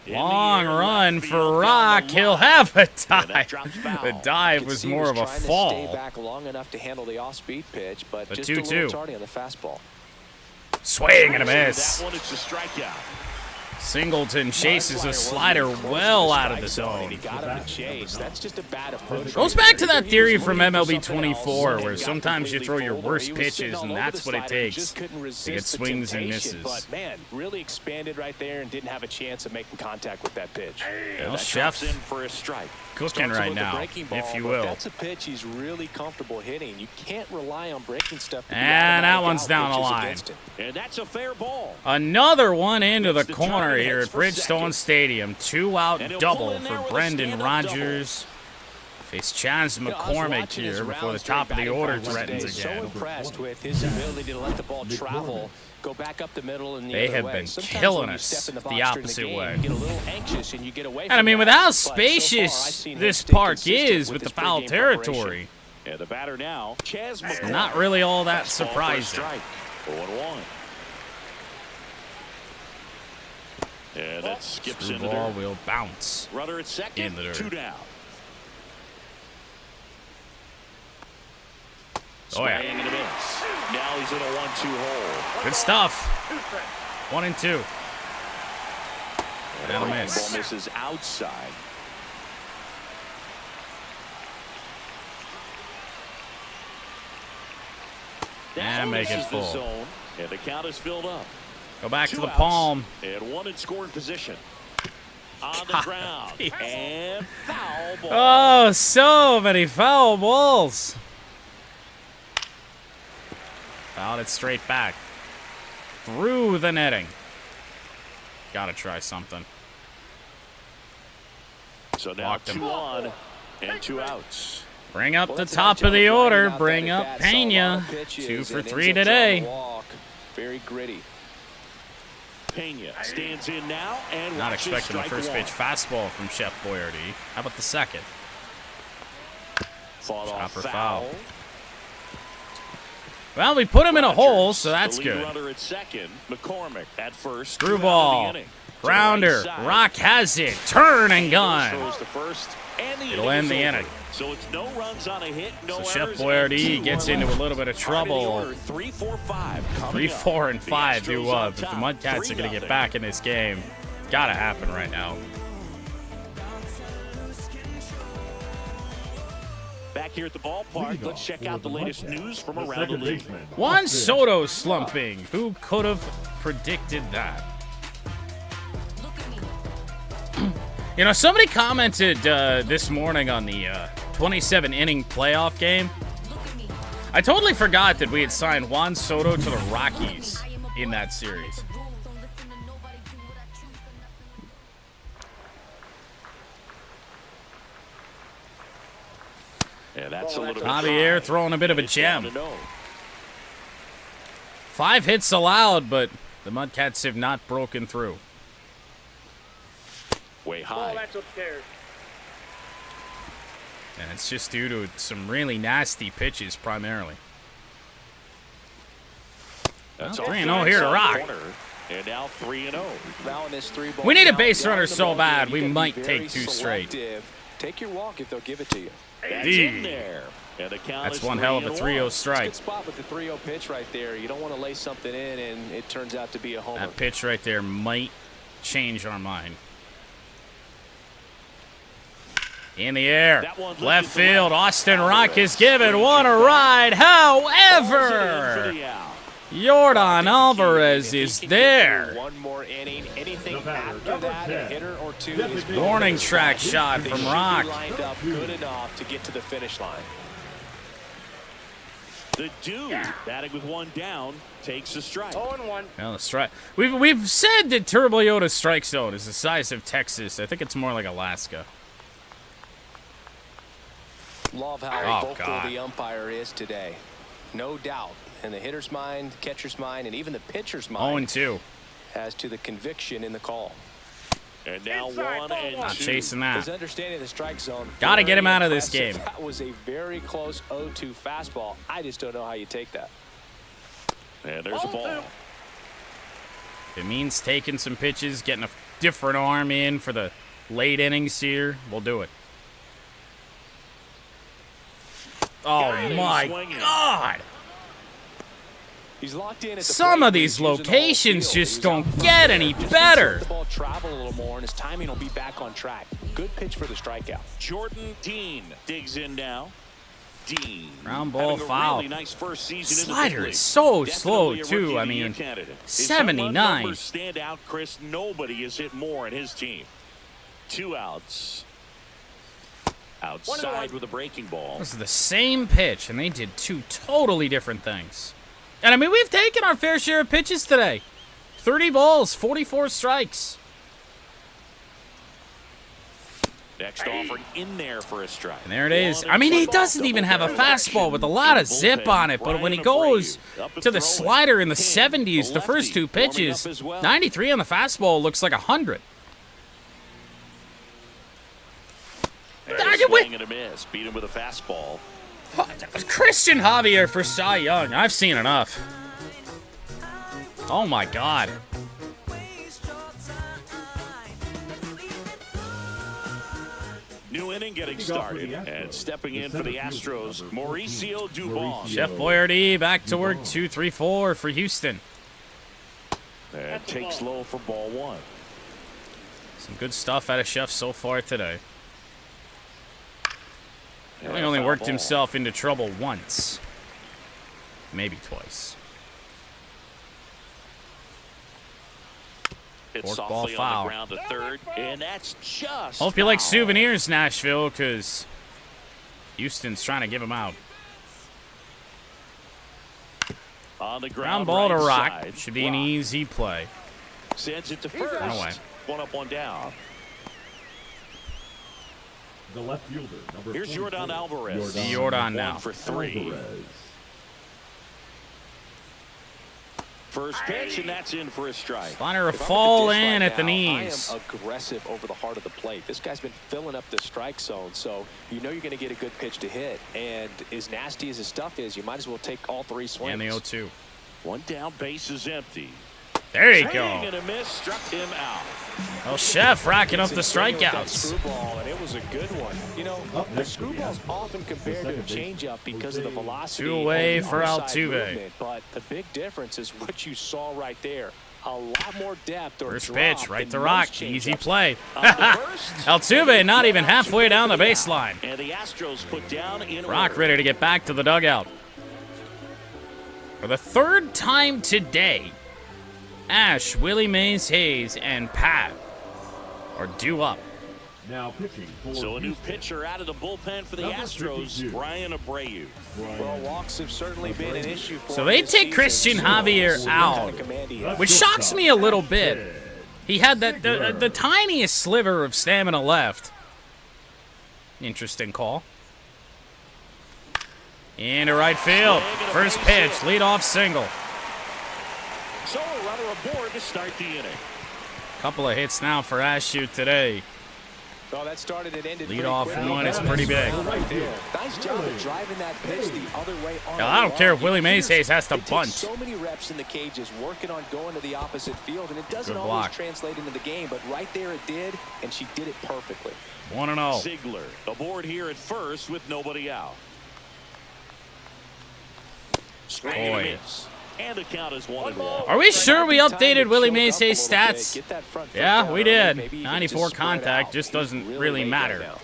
Long run for Rock. He'll have a dive. The dive was more of a fall. Stay back long enough to handle the off-speed pitch, but just 2-2. a little tardy on the fastball. Swing and a miss. That one, it's a strikeout. Singleton chases a slider well out of the zone. He got him to chase. That's just a bad approach. Goes back to that theory from MLB 24, where sometimes you throw your worst pitches, and that's what it takes to get swings and misses. But man, really expanded right there and didn't have a chance of making contact with that pitch. Well, Chef's in for a strike. Cooking right now, if you will. That's a pitch he's really comfortable hitting. You can't rely on breaking stuff. And that one's down the line. And that's a fair ball. Another one into the corner here at Bridgestone Stadium. 2-out double for Brendan Rodgers. Face Chance McCormick here before the top of the order threatens again. So impressed with his ability to let the ball travel, go back up the middle and they have been killing us the opposite way. You get a little anxious and you get away And I mean, with how spacious this park is with the foul territory, yeah, the batter now, Chaz McCormick. not really all that surprising. 0-1. Yeah, that skips in the ball dirt. will bounce. Runner at second, in the dirt. 2 down. Oh, yeah. Swing and a miss. Now he's in a 1-2 hole. Good stuff. 1 and 2. And a miss. Ball misses outside. And make it full. Zone, and the count is filled up. Go back to 2 the outs, palm. And 1 in scoring position. On the ground. And foul ball. Oh, so many foul balls. Fouled it straight back. Through the netting. Gotta try something. So now 2 on and 2 outs. Bring up the top of the order. Bring up Pena. 2 for 3 today. Very gritty. Pena stands in now and Not watches expecting the strike first 1. pitch fastball from Chef Boyardee. How about the second? Fought off Chopper foul. foul. Well, we put him in a hole, so that's the lead good. Runner at second, McCormick at first. Screw ball. Grounder. Rock has it. Turn and gun. It'll end the inning. So it's no runs on a hit, no So Chef errors, Boyardee gets into a little bit of trouble. 3, 4, 5. 3, 4, and 5 do Astros on up. If the top, MudCats are going to 3-0. get back in this game, gotta happen right now. Back here at the ballpark, let's check out the latest news from around the league. Juan Soto slumping. Who could have predicted that? You know, somebody commented this morning on the 27-inning playoff game. I totally forgot that we had signed Juan Soto to the Rockies in that series. Yeah, that's a little Javier throwing a bit of a gem. 5 hits allowed, but the MudCats have not broken through. Way Ball, high. that's upstairs. And it's just due to some really nasty pitches primarily. That's Well, off 3-0 the here to outside Rock. corner, and now 3-0. Now in this 3-ball We need a count, base down runner the so middle bad, here, we you gotta might be take very 2 straight. selective. Take your walk if they'll give it to you. That's D. in there. And the count That's is one hell of a 3-0 3-1. strike. Good spot with the 3-0 pitch right there. You don't want to lay something in and it turns out to be a homer. That pitch right there might change our mind. In the air, That one lifted left to left. field. Austin Rock is given one a ride. Balls it in for However, the out. Yordan Alvarez is there. One more inning. Anything The batter, after number that, 10. a hitter or two is Warning track shot They from should be Rock. lined up good enough to get to the finish line. The dude, batting with one down, takes a strike. 0-1. Well, the strike. We've said that Turbo Yoda's strike zone is the size of Texas. I think it's more like Alaska. Love how Oh, vocal God. the umpire is today. No doubt. In the hitter's mind, catcher's mind, and even the pitcher's mind 0-2. as to the conviction in the call. And now Inside, 1 ball and Not 2. chasing that. His understanding of the strike zone. Gotta get him very out of this impressive. game. That was a very close 0-2 fastball. I just don't know how you take that. And there's a ball. 0-2. It means taking some pitches, getting a different arm in for the late innings here. We'll do it. Oh, my Swinging. God. He's locked in at the Some plate, of but these he's using the whole locations field. just He's don't out from get there. any Just needs to better. let the ball travel a little more, and his timing will be back on track. Good pitch for the strikeout. Jordan Dean digs in now. Dean. Ground ball having a foul. Really nice first season in the Slider big league. is so Definitely slow, a Rookie too. of I the Year mean, candidate. His 79. home run numbers stand out, Chris. Nobody has hit more in his team. 2 outs. Outside with a breaking ball. This is the same pitch, and they did two totally different things. And I mean, we've taken our fair share of pitches today. 30 balls, 44 strikes. Next offering in there for a strike. And there it is. I mean, he doesn't even have a fastball with a lot of zip on it, but when he goes to the slider in the 70s, the first two pitches, 93 on the fastball looks like 100. Swing and a miss. Beat him with a fastball. Christian Javier for Cy Young. I've seen enough. Oh, my God. New inning getting started. And stepping in for the Astros, Mauricio Dubon. Chef Boyardee back to work. 2-3-4 for Houston. And takes low for ball 1. Some good stuff out of Chef so far today. He And only foul worked ball. himself into trouble once. Maybe twice. It's Fork ball softly on foul. the ground to third, and that's just Hope you like foul. souvenirs, Nashville, because Houston's trying to give them out. On the Ground ground, ball to right Rock. side. Should be an Rock easy play. sends it to Run away. first. 1 up, 1 down. The left fielder, number Here's 44, Yordan Alvarez. Yordan now. 1 for 3. Alvarez. First pitch, and that's in for a strike. Slider will If I'm fall at this in right at the now, knees. I am aggressive over the heart of the plate. This guy's been filling up the strike zone, so you know you're going to get a good pitch to hit. And as nasty as his stuff is, you might as well take all 3 swings. And the 0-2. 1 down, base is empty. There you Swing go. and a miss, struck him out. Well, Chef racking up the He's swinging with that strikeouts. Screwball, and it was a good one. You know, Up the next for the screwball's Astros, often compared to a the second changeup because of the velocity. Two away and the for outside Altuve. movement, but the big difference is what you saw right there. A lot more depth or First drop pitch, right than to most Rock. Easy changeups. play. On the first, Altuve not even halfway down the baseline. and the Astros put down in Rock order. ready to get back to the dugout. For the third time today, Ash, Willie Mays Hayes, and Pat are due up. Now pitching for So a new Houston, pitcher out of the bullpen for the Number Astros, 52. Brian Abreu. Well, walks have certainly been an issue for So him they this take season. Christian So Javier we'll see what out, kind of command he has. which shocks me a little bit. He had that the tiniest sliver of stamina left. Interesting call. Into right field. First pitch, leadoff single. So a runner aboard to start the inning. Couple of hits now for Ashu today. Well, that started and ended Lead pretty off quickly. one is pretty big. Right there. Nice job of driving that pitch the other way on. Now, I don't the care line. if Willie Mays Hayes has to It takes bunt. so many reps in the cages working on going to the opposite field, and it doesn't Good always block. translate into the game, but right there it did, and she did it perfectly. 1-0. Ziegler aboard here at first with nobody out. Swing and a Boy. miss. And the count is 1-1. Are we sure we Time updated to Willie choke Mays up a Hayes' little bit, stats? get that front foot Yeah, down we early, did. maybe even 94 just spread contact out. just He's doesn't really late matter. right now.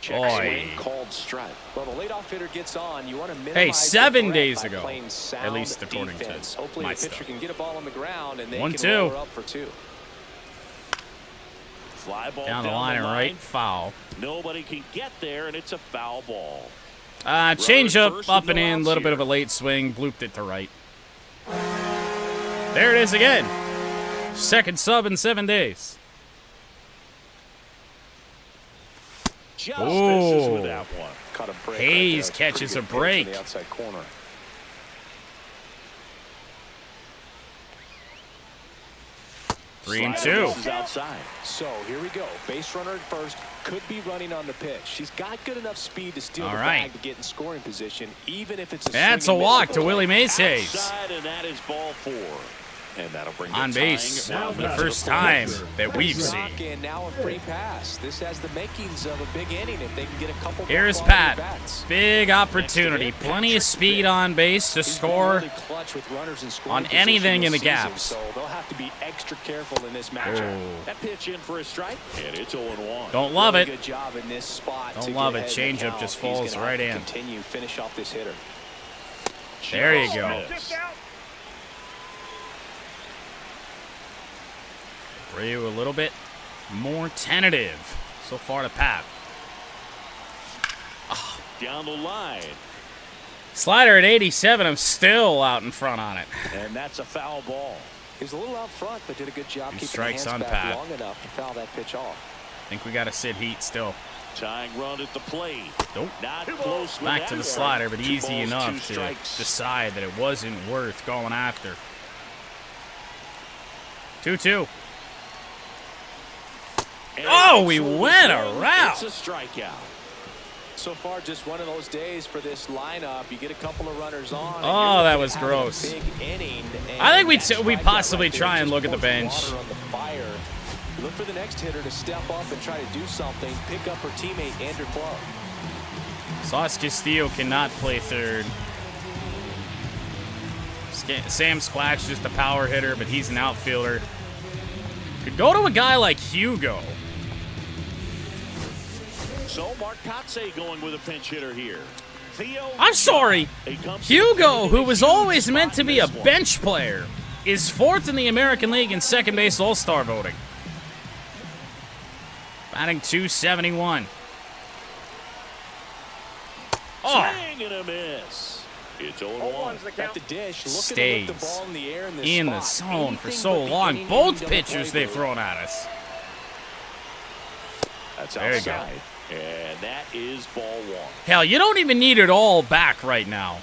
Check Oy. swing, called strike. Well, the leadoff hitter gets on. You want to minimize Hey, the 7 threat days by ago, playing sound at least according defense. to Hopefully my the pitcher stuff. can get a ball on the ground and they 1-2. can roll her up for 2. Fly ball Down the line and right, foul. Nobody can get there, and it's a foul ball. Change Runner at up, first up with and no in, outs little bit here. of a late swing, blooped it to right. There it is again. Second sub in 7 days. Just misses with Ooh. that one. Caught a break Hayes right there. catches Pretty a good pitch break. in the outside corner. 3-2. This is outside. So here we go. Base runner at first. Could be running on the pitch. She's got good enough speed to steal All the right. bag to get in scoring position, even if it's a That's a swing and walk miss. to Willie Mays Hayes. Outside, and that is ball 4. And that'll bring On the base tying for the run first to time 4. that we've Rock seen. and now a free pass. This has the makings of a big inning if they can get a couple. Here's more Pat. quality bats. Big opportunity. Plenty of speed on base to He's been score. really clutch with runners in scoring on position anything in this the season, gaps. So they'll have to be extra careful in this matchup. Oh. That pitch in for a strike, and it's 0-1. Don't love Really it. Good job in this spot. Don't to love get it. ahead in the Changeup count. just He's falls gonna right have to in. Continue finish off this hitter. There you go. Miss. Ryu a little bit more tentative so far to Pat. Down the line, Slider at 87. I'm still out in front on it. and that's a foul ball. He was a little out front, but did a good job Two keeping the strikes hands on back Pat. long enough to foul that pitch off. I think we got to sit heat still. Tying run at the plate. Nope. Not close with Back that to the one. slider, but 2 easy balls, 2 enough to strikes. decide that it wasn't worth going after. 2-2. And Oh, it's we a went swing. around. It's a strikeout. So far, just one of those days for this lineup. You get a couple of runners on. and Oh, you're that looking was at having a gross. big inning, and I think we that we strikeout possibly right there try and just look at the pours bench. water on the fire. Look for the next hitter to step up and try to do something. Pick up her teammate Andrew Clark. Sauce Castillo cannot play third. Sam Squatch just a power hitter, but he's an outfielder. Could go to a guy like Hugo. So MudCats going with a pinch hitter here. Theo I'm sorry. He comes Hugo, in who a was huge always spot meant to in be a this one. bench player, is 4th in the American League in second base All-Star voting. Batting .271. Oh, Swing and a miss. It's 0-1. 0-1's the At count. the dish, looking to Stays lift the ball in the air in this in the spot. zone for Anything so but the long. inning Both double pitchers play they've move. thrown at us. That's There you go. outside. And that is ball 1. Hell, you don't even need it all back right now.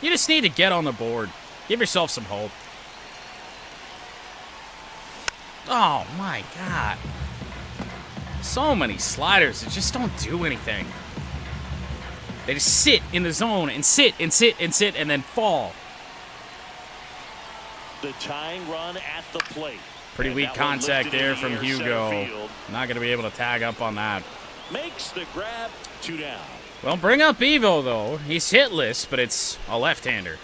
You just need to get on the board. Give yourself some hope. Oh, my God. So many sliders that just don't do anything. They just sit in the zone and sit and sit and sit and then fall. The tying run at the plate. Pretty And weak that one contact lifted there in the from air, center Hugo. field. Not going to be able to tag up on that. Makes the grab, 2 down. Well, bring up Evo, though. He's hitless, but it's a left-hander.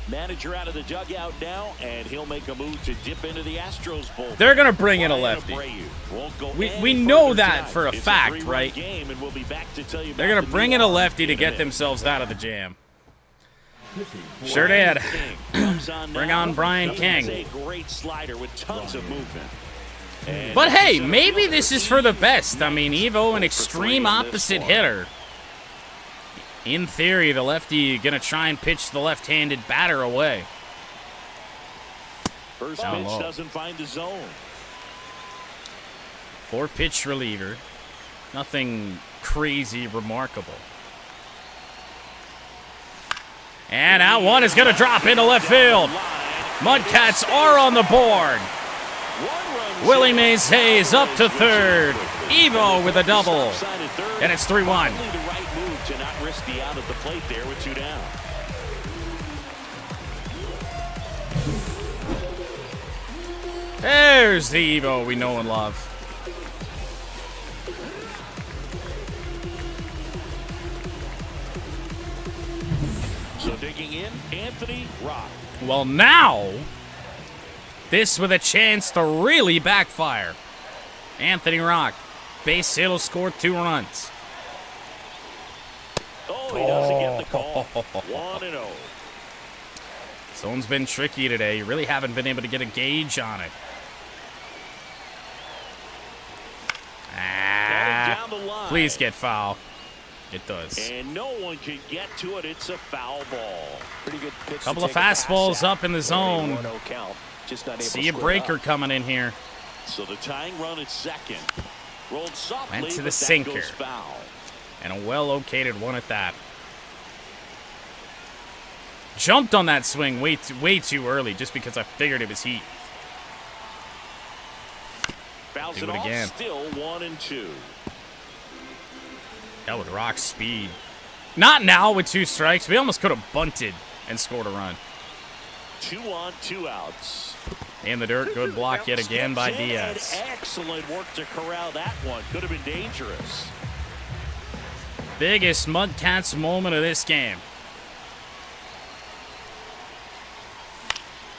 Manager out of the dugout now, and he'll make a move to dip into the Astros bullpen. They're going to bring in a Brian lefty. Abreu won't go We any know further that tonight. for a It's fact, 3-run right? Game, and we'll be back to tell you They're about going to the bring in a nuance lefty to in a get minute. themselves out of the jam. Pitching for Sure did. King comes on Bring now. on Brian He King. has a great slider with tons of movement. And But hey, center maybe fielder, this is for the he best. I mean, knocks Evo, an 0 for 3 extreme on this opposite one. hitter. In theory, the lefty going to try and pitch the left-handed batter away. First Down pitch low. doesn't find the zone. 4-pitch reliever. Nothing crazy remarkable. And that one is going to drop into left field. MudCats are on the board. Willie Mays Hayes up to third. Evo with a double. And it's 3-1. Probably the right move to not risk the out at the plate there with 2 down. There's the Evo we know and love. So digging in, Anthony Rock. Well, now, this with a chance to really backfire. Anthony Rock. Base hit will score 2 runs. Oh, he doesn't get the call. 1-0. This one's been tricky today. You really haven't been able to get a gauge on it. Down the line. Please get foul. It does. And no one can get to it. It's a foul ball. Pretty good pitch. Couple of fastballs up in the zone. 1-0 count. Just not able See to a square breaker up. coming in here. So the tying run at second. Rolled softly, Went to the but that sinker. goes foul. And a well-located one at that. Jumped on that swing way too early just because I figured it was heat. Fouls Do it it off, again. still 1-2. That would rock speed. Not now with 2 strikes. We almost could have bunted and scored a run. 2 on, 2 outs. In the dirt, good block yet again by Steps in, Diaz. and excellent work to corral that one. Could have been dangerous. Biggest MudCats moment of this game.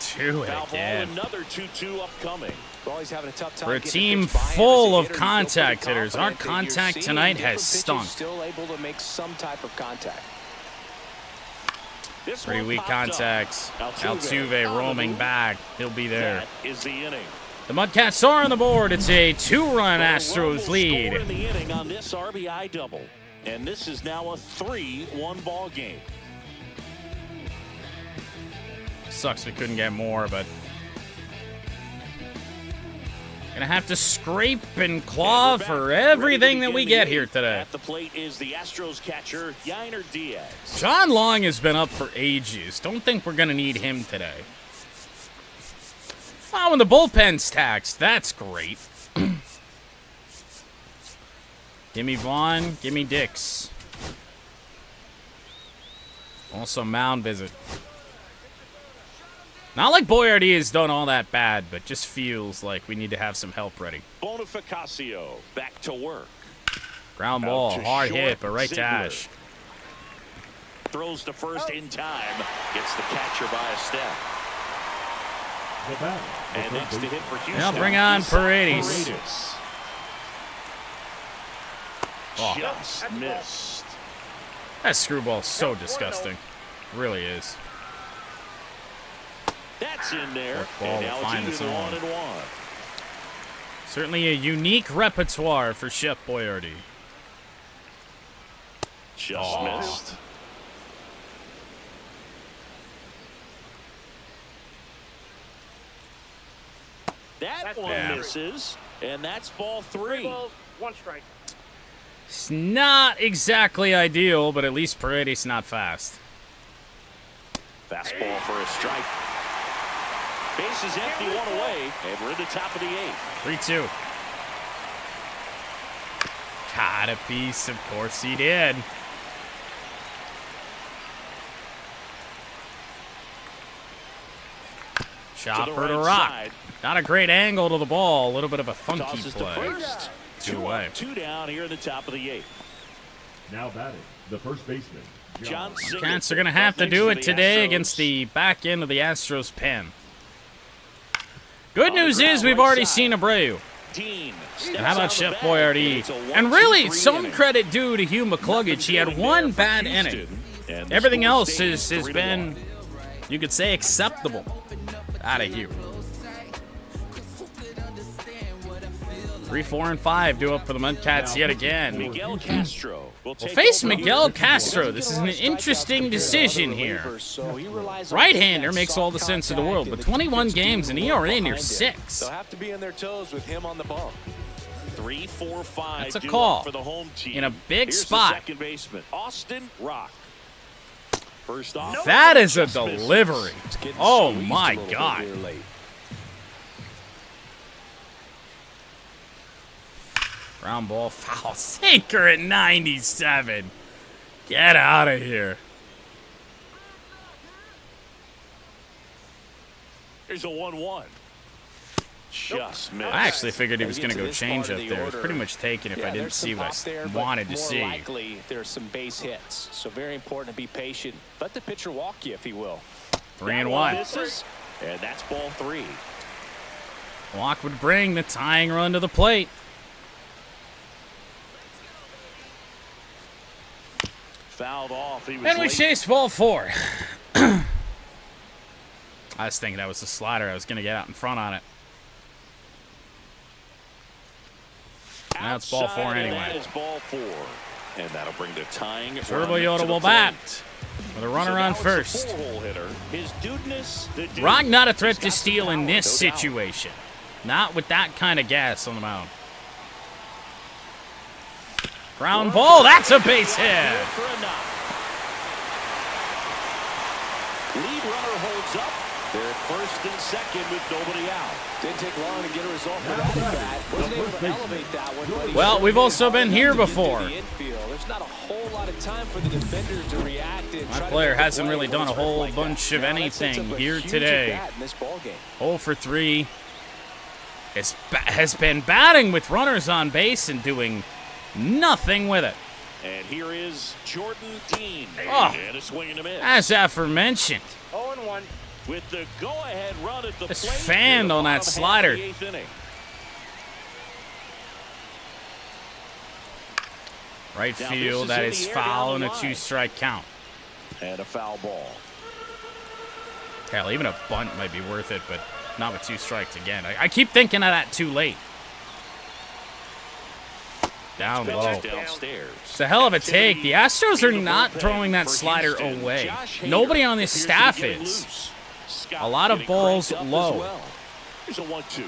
2 Foul ball, again. another 2-2 upcoming. Well, he's having a tough time For a getting team pitch by him as a full of hitter. You feel contact pretty hitters, our confident that you're contact seeing tonight different has pitches stunk. Still able to make some type of contact. This Pretty one weak popped up. contacts. Altuve on the roaming move. back. He'll be there. That is the inning. The MudCats are on the board. It's a 2-run Well, a run will Astros score lead. in the inning on this RBI double. And this is now a 3-1 ball game. Sucks we couldn't get more, but gonna have to scrape and claw for everything that we get here today. At the plate is the Astros catcher, Yainer Diaz. John Long has been up for ages. Don't think we're gonna need him today. Oh, and the bullpen's taxed. That's great. Gimme Vaughn, gimme Dix. Also mound visit. Not like Boyardee has done all that bad, but just feels like we need to have some help ready. Bonifacio back to work. Ground Out ball, to hard short, hit, but right to Ziegler. Ash. Throws to first in time. Gets the catcher by a step. The batter. the And third next to hit for Houston. Now bring on Isan Paredes. Oh. Just missed. That screwball's so disgusting. Really is. That's in there. Fourth ball And will now find it's its even own. 1-1. Certainly a unique repertoire for Shep Boyardee. Just missed. That one bad. misses, and that's ball 3. 3 balls, 1 strike. It's not exactly ideal, but at least Paredes not fast. Fastball for a strike. Base is empty, 1 away, and we're in the top of the 8th. 3-2. Caught a piece, of course he did. Chopper to right rock. side. Not a great angle to the ball. A little bit of a funky Tosses to play. first. 2 2 away. up, 2 down here in the top of the 8th. Now batting, the first baseman, John Singer. Cats are going to have to do for it the today Astros. against the back end of the Astros pen. Good On the news ground, is we've right already side. seen Abreu. Dean And how about steps Shep out of the bag, Boyardee? it's a And 1-2-3 really, some inning. credit due to Hugh McCluggage. He had Nothing one good for bad Houston, inning. and the Everything score else stays has 3-1. been, you could say, acceptable out of Hugh. 3, 4, and 5 due up for the MudCats yet again. Miguel Castro will We'll take face over Miguel here. Castro. This is an interesting decision here. Right-hander makes all the sense in the world, but 21 games and ERA near 6. They'll have to be on their toes with him on the bump. 3, 4, 5. That's a due call. up for the home team. In a big Here's spot. The second baseman, Austin Rock. First off, That is a just misses. delivery. It's getting Oh squeezed my a little bit God. here late. Ground ball, foul, sinker at 97. Get out of here. Here's a 1-1. Just missed. I actually figured he was going to go Get to this change part up of the there. It was order. pretty much taken if I didn't there's see some what pop there, I but wanted to more see. likely there's some base hits, so very important to be patient. Let the pitcher walk you if he will. 3 and That 1. misses, and that's ball 3. Walk would bring the tying run to the plate. Fouled off. He was And we late. chase ball 4. I was thinking that was the slider. I was going to get out in front on it. Now it's ball 4 Outside, and anyway. that is ball 4. And that'll bring the tying Turbo run Yoda to the will bat plate. with a runner So on now it's the first. 4-hole hitter. His dudeness, the dude, Rock not a threat he's to got some steal in power, this no doubt. situation. Not with that kind of gas on the mound. Ground ball, that's a base hit. Good for a knock. Lead runner holds up. They're at first and second with nobody out. Didn't take long to get a result for that at bat. Wasn't able to elevate that one, but he Well, we've also been here into before. the infield. There's not a whole lot of time for the defenders to react. And My try to player make the hasn't play really when done a it's hurt whole like that. bunch of Now, that sets anything up a here huge today. at-bat in this ballgame. 0 for 3. Has been batting with runners on base and doing nothing with it. And here is Jordan Dean. Oh. And a swing and a miss. As aforementioned. 0-1. With the go-ahead run at the Just plate. fanned here, on the that bottom half of slider. the 8th inning. Right Now, field, this that is is in the air foul down and the a line. 2-strike count. And a foul ball. Hell, even a bunt might be worth it, but not with 2 strikes again. I keep thinking of that too late. Down Pitch low. is downstairs. It's a hell of a take. The Astros are not throwing that slider away. Nobody on this staff is. A lot of balls low. Here's a 1-2.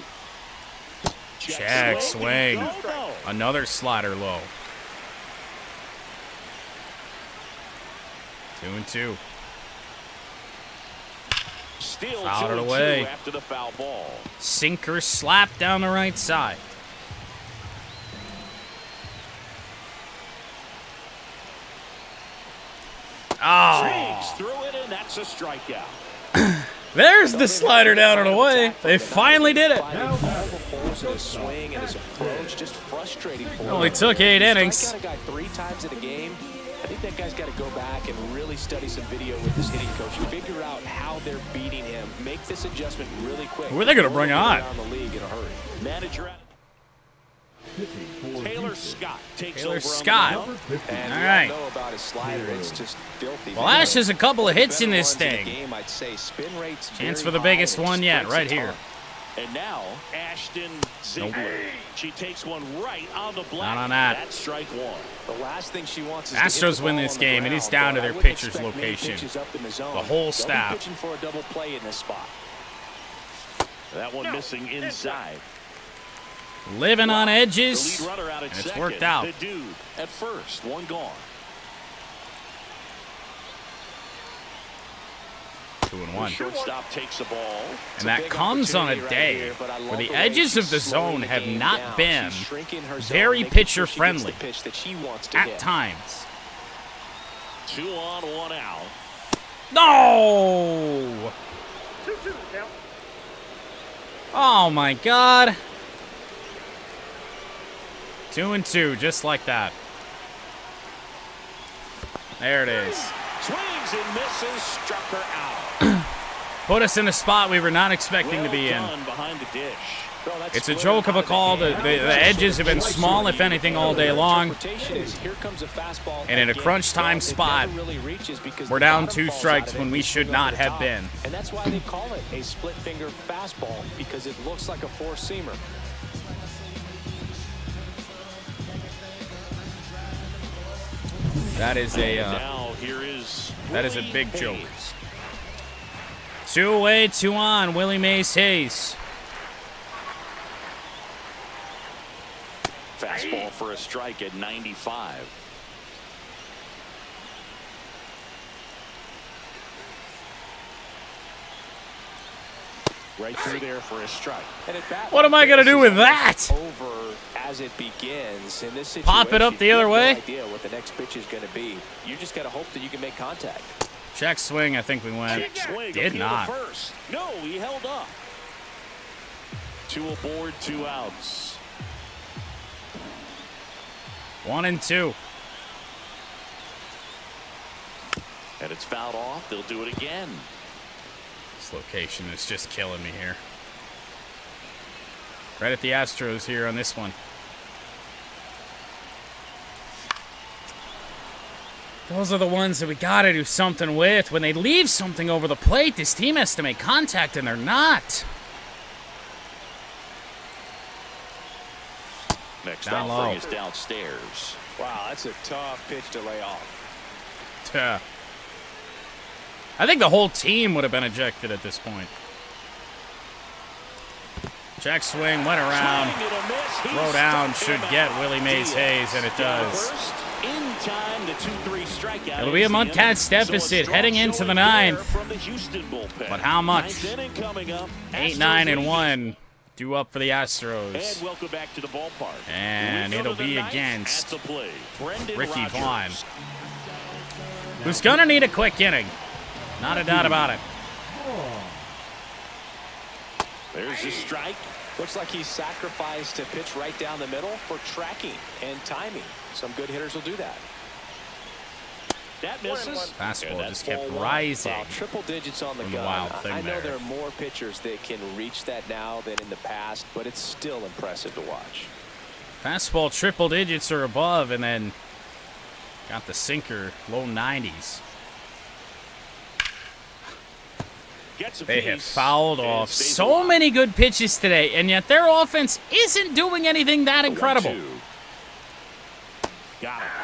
Check swing. No. Another slider low. 2-2. Still Fouled it 2-2 away. after the foul ball. Sinker slap down the right side. Oh, Swings through it, and that's a strikeout. there's the slider down and away. They finally did it. Swing and his approach just frustrating for him. Only took 8 You innings. strike out a guy 3 times in a game. I think that guy's got to go back and really study some video with his hitting coach. Figure out how they're beating him. Make this adjustment really quick. Who are they gonna bring on? Around the league in a hurry. Manager at Taylor Scott takes Taylor over Scott. on the mound. And All we right. all know about his slider. It's just filthy. Well, Ash has a couple of hits in this Better ones thing. the game, I'd say. Spin rate's Chance very for the high, biggest and one yet, strikes right a here. ton. And now, Ashton Ziegler. She takes one right on the black. Not on that. That's strike 1. The last thing she wants is Astros to hit the win ball this on the game. It is ground, down to but their I wouldn't pitcher's expect many location. pitches up in the zone. The whole They'll be staff. pitching for a double play in this spot. That one missing inside. Living on The edges. lead runner out at And it's second. worked out. The dude at first. One gone. 2-1. Shortstop takes the ball. And that comes on a day where the edges of the zone have not been very pitcher friendly at times. 2 on, 1 out. No! 2-2 count. Oh my God. 2-2, just like that. There it is. Swings and misses. Struck her out. Put us in a spot we were not expecting to be in. Well done behind the dish. Well, that's It's a split joke of a out call. the The edges have been small, if anything, all day long. Interpretation is, here comes a fastball And in a again. crunch time Well, it spot, never really reaches because we're the down bottom 2 falls strikes out of when it we and should swing not over the have top. been. And that's why they call it a split finger fastball, because it looks like a four-seamer. That is a Now here is Willie big joke. Hayes. 2 away, 2 on. Willie Mays Hayes. Fastball for a strike at 95. Right through there for a strike. And at bat What am I gonna do with that? Over as it begins. In this Pop it up situation, the you other have way? No idea what the next pitch is going to be. You just got to hope that you can make contact. Check swing, I think we went. Kick swing. Did appeal not. to first. No, he held up. 2 aboard, 2 outs. 1-2. And it's fouled off. They'll do it again. This location is just killing me here. Right at the Astros here on this one. Those are the ones that we gotta do something with. When they leave something over the plate, this team has to make contact, and they're not. Next Down low. offering is downstairs. Wow, that's a tough pitch to lay off. Yeah. I think the whole team would have been ejected at this point. Check swing, went around. Throw down should get Willie Mays Hayes, and it does. It'll be a MudCats deficit heading into the ninth. But how much? 8-9-1. Due up for the Astros. And welcome back to the ballpark. And it'll be against Ricky Vaughn, who's going to need a quick inning. Not a doubt about it. There's a strike. Looks like he sacrificed to pitch right down the middle for tracking and timing. Some good hitters will do that. That misses. Fastball just kept rising. Wow, triple digits on the gun. Wild thing I know there. there are more pitchers that can reach that now than in the past, but it's still impressive to watch. Fastball triple digits or above, and then got the sinker low 90s. They have fouled off so many good pitches today, and yet their offense isn't doing anything that incredible.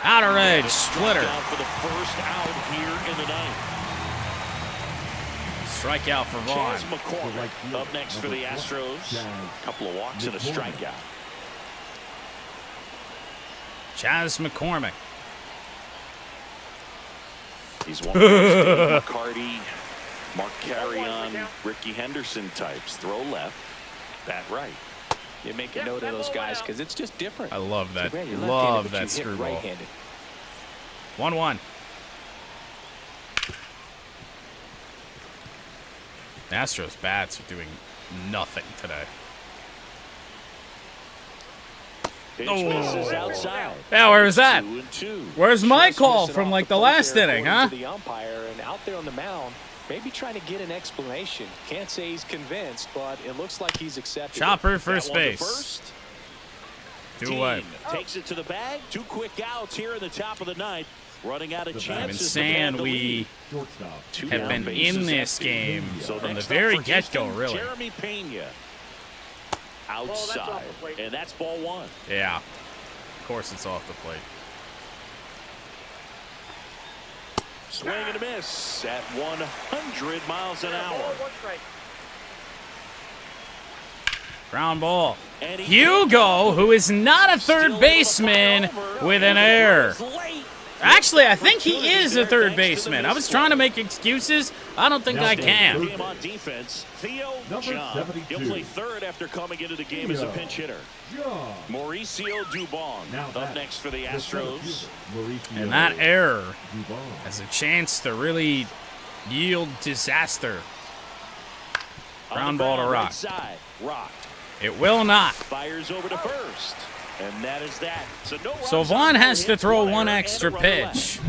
Outer edge, splitter. For the first out here in the ninth. Strikeout for Vaughn. Chas McCormick up next for the Astros. A couple of walks and a strikeout. Chas McCormick. He's one of those McCarty, Mark Carrion, Ricky Henderson types. Throw left, bat right. You make a note of those guys because it's just different. I love that. So, Love that screwball. Right-handed. 1-1. The Astros bats are doing nothing today. Pitch misses outside. Yeah, where was that? 2-2. Where's my Just call missing from off like the the plate last there, inning, according huh? to the umpire, and out there on the mound, maybe trying to get an explanation. Can't say he's convinced, but it looks like he's accepted. Chopper first That one to base. first. 2-1. Takes it to the bag. 2 quick outs here in the top of the ninth. Running out of I've been chances. saying we have been in this game from the very get-go, really. Jeremy Pena outside, and that's ball 1. Yeah. Of course it's off the plate. Swing and a miss at 100 miles an hour. Ground ball. Hugo, who is not a third baseman, with an error. Actually, I think he is a third baseman. I was trying to make excuses. I don't think I can. Game on defense, Theo John. He'll play third after coming into the game as a pinch hitter. Mauricio Dubon up next for the Astros. And that error has a chance to really yield disaster. Ground ball to Rock. Rock It will not. fires over to first. And that is that. So Vaughn has to throw one extra pitch.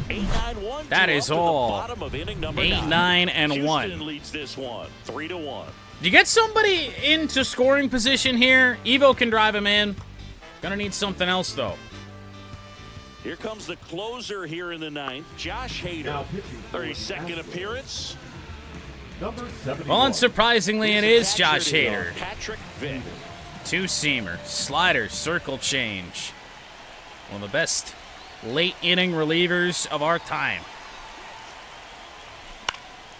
That is all. 8-9-1. Leads this one 3-1. You get somebody into scoring position here. Evo can drive him in. Gonna need something else though. Here comes the closer here in the ninth, Josh Hader. 32nd appearance. Well, unsurprisingly, it is Josh Hader. Patrick Vick. Two-seamer, slider, circle change. One of the best late inning relievers of our time.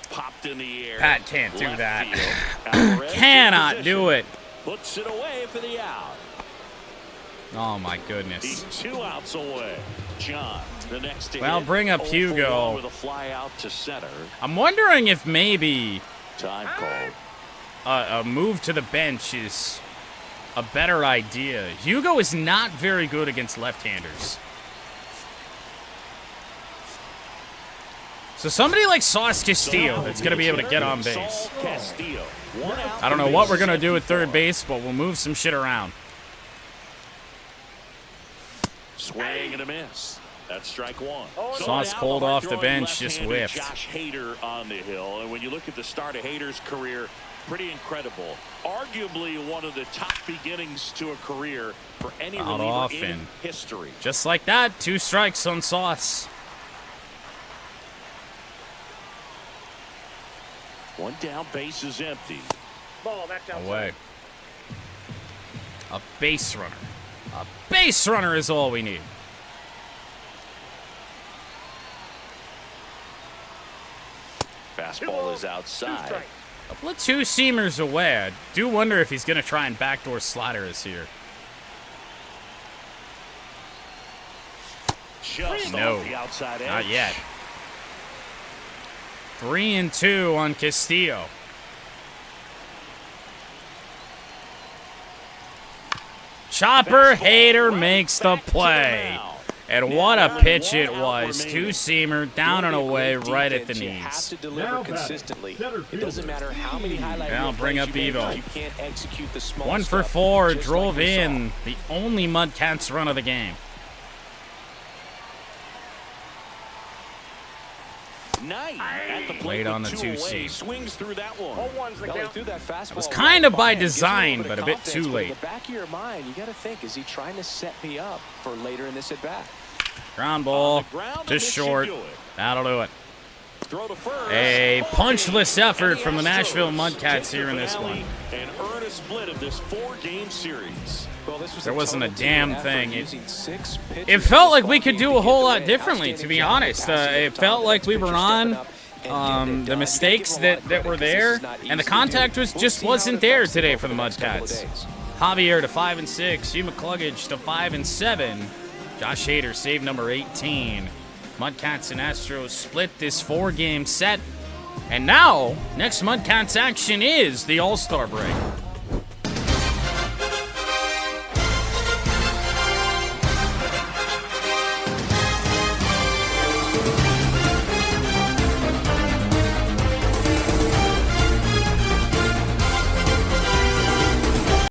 Popped in the air. Pat can't do Left that. field. Alvarez Cannot in do it. Puts it away for the out. Oh my goodness. He's 2 outs away. John, the next to Well, hit. bring up 0 for Hugo. 1 with a fly out to center. I'm wondering if maybe Time called. a move to the bench is a better idea. Hugo is not very good against left-handers. So somebody like Sauce Castillo that's going to be able to get on base. Castillo. 1 out. I don't know what we're going to do at third base, but we'll move some shit around. Swing and a miss. That's strike 1. Sauce cold off the bench, just whiffed. Josh Hader on the hill, and when you look at the start of Hader's career, pretty incredible. Arguably one of the top beginnings to a career for any Not reliever often. in history. Just like that, 2 strikes on Sauce. One down, base is empty. Ball, that's outside. Away. A base runner. A base runner is all we need. Fastball is outside. Couple of two-seamers away. I do wonder if he's going to try and backdoor slider us here. Just No, off the outside edge. not yet. 3-2 on Castillo. Chopper Hader makes the play. And what a pitch it was. Two-seamer, down and away, right at the You have knees. to deliver consistently. It doesn't matter how many highlight Now reel bring plays up you make, Evo. you can't execute the small 1 for stuff, 4, just drove like you saw. in. The only MudCats run of the game. Knight at the plate Late on the with 2 away. seam. Swings through that one. 0-1's the Well, he count. threw that fastball It was right kind of by by him. Gives you a little design, bit but of a bit confidence, too but late. In the back of your mind, you got to think, is he trying to set me up for later in this at-bat? Ground ball On the ground, to and this should short. do it. That'll do it. Throw to first. A punchless effort And the from the Nashville Astros MudCats take here the in this finale one. and earn a split of this 4-game series. Well, this was There wasn't a total damn team effort thing. using 6 pitches It felt like in we this could ball do game a to whole get the lot win. differently, to be Outstanding honest. job passing It over felt top. like The we next were pitcher on stepping up and getting it the done. mistakes You gotta give him a lot that of were credit 'cause there, this is not and the easy to contact do. was We'll just see how wasn't it there affects them today over for the next couple of MudCats. days. Javier to 5-6, Hugh McCluggage to 5-7, Josh Hader save number 18. MudCats and Astros split this 4-game set, and now next MudCats action is the All-Star break.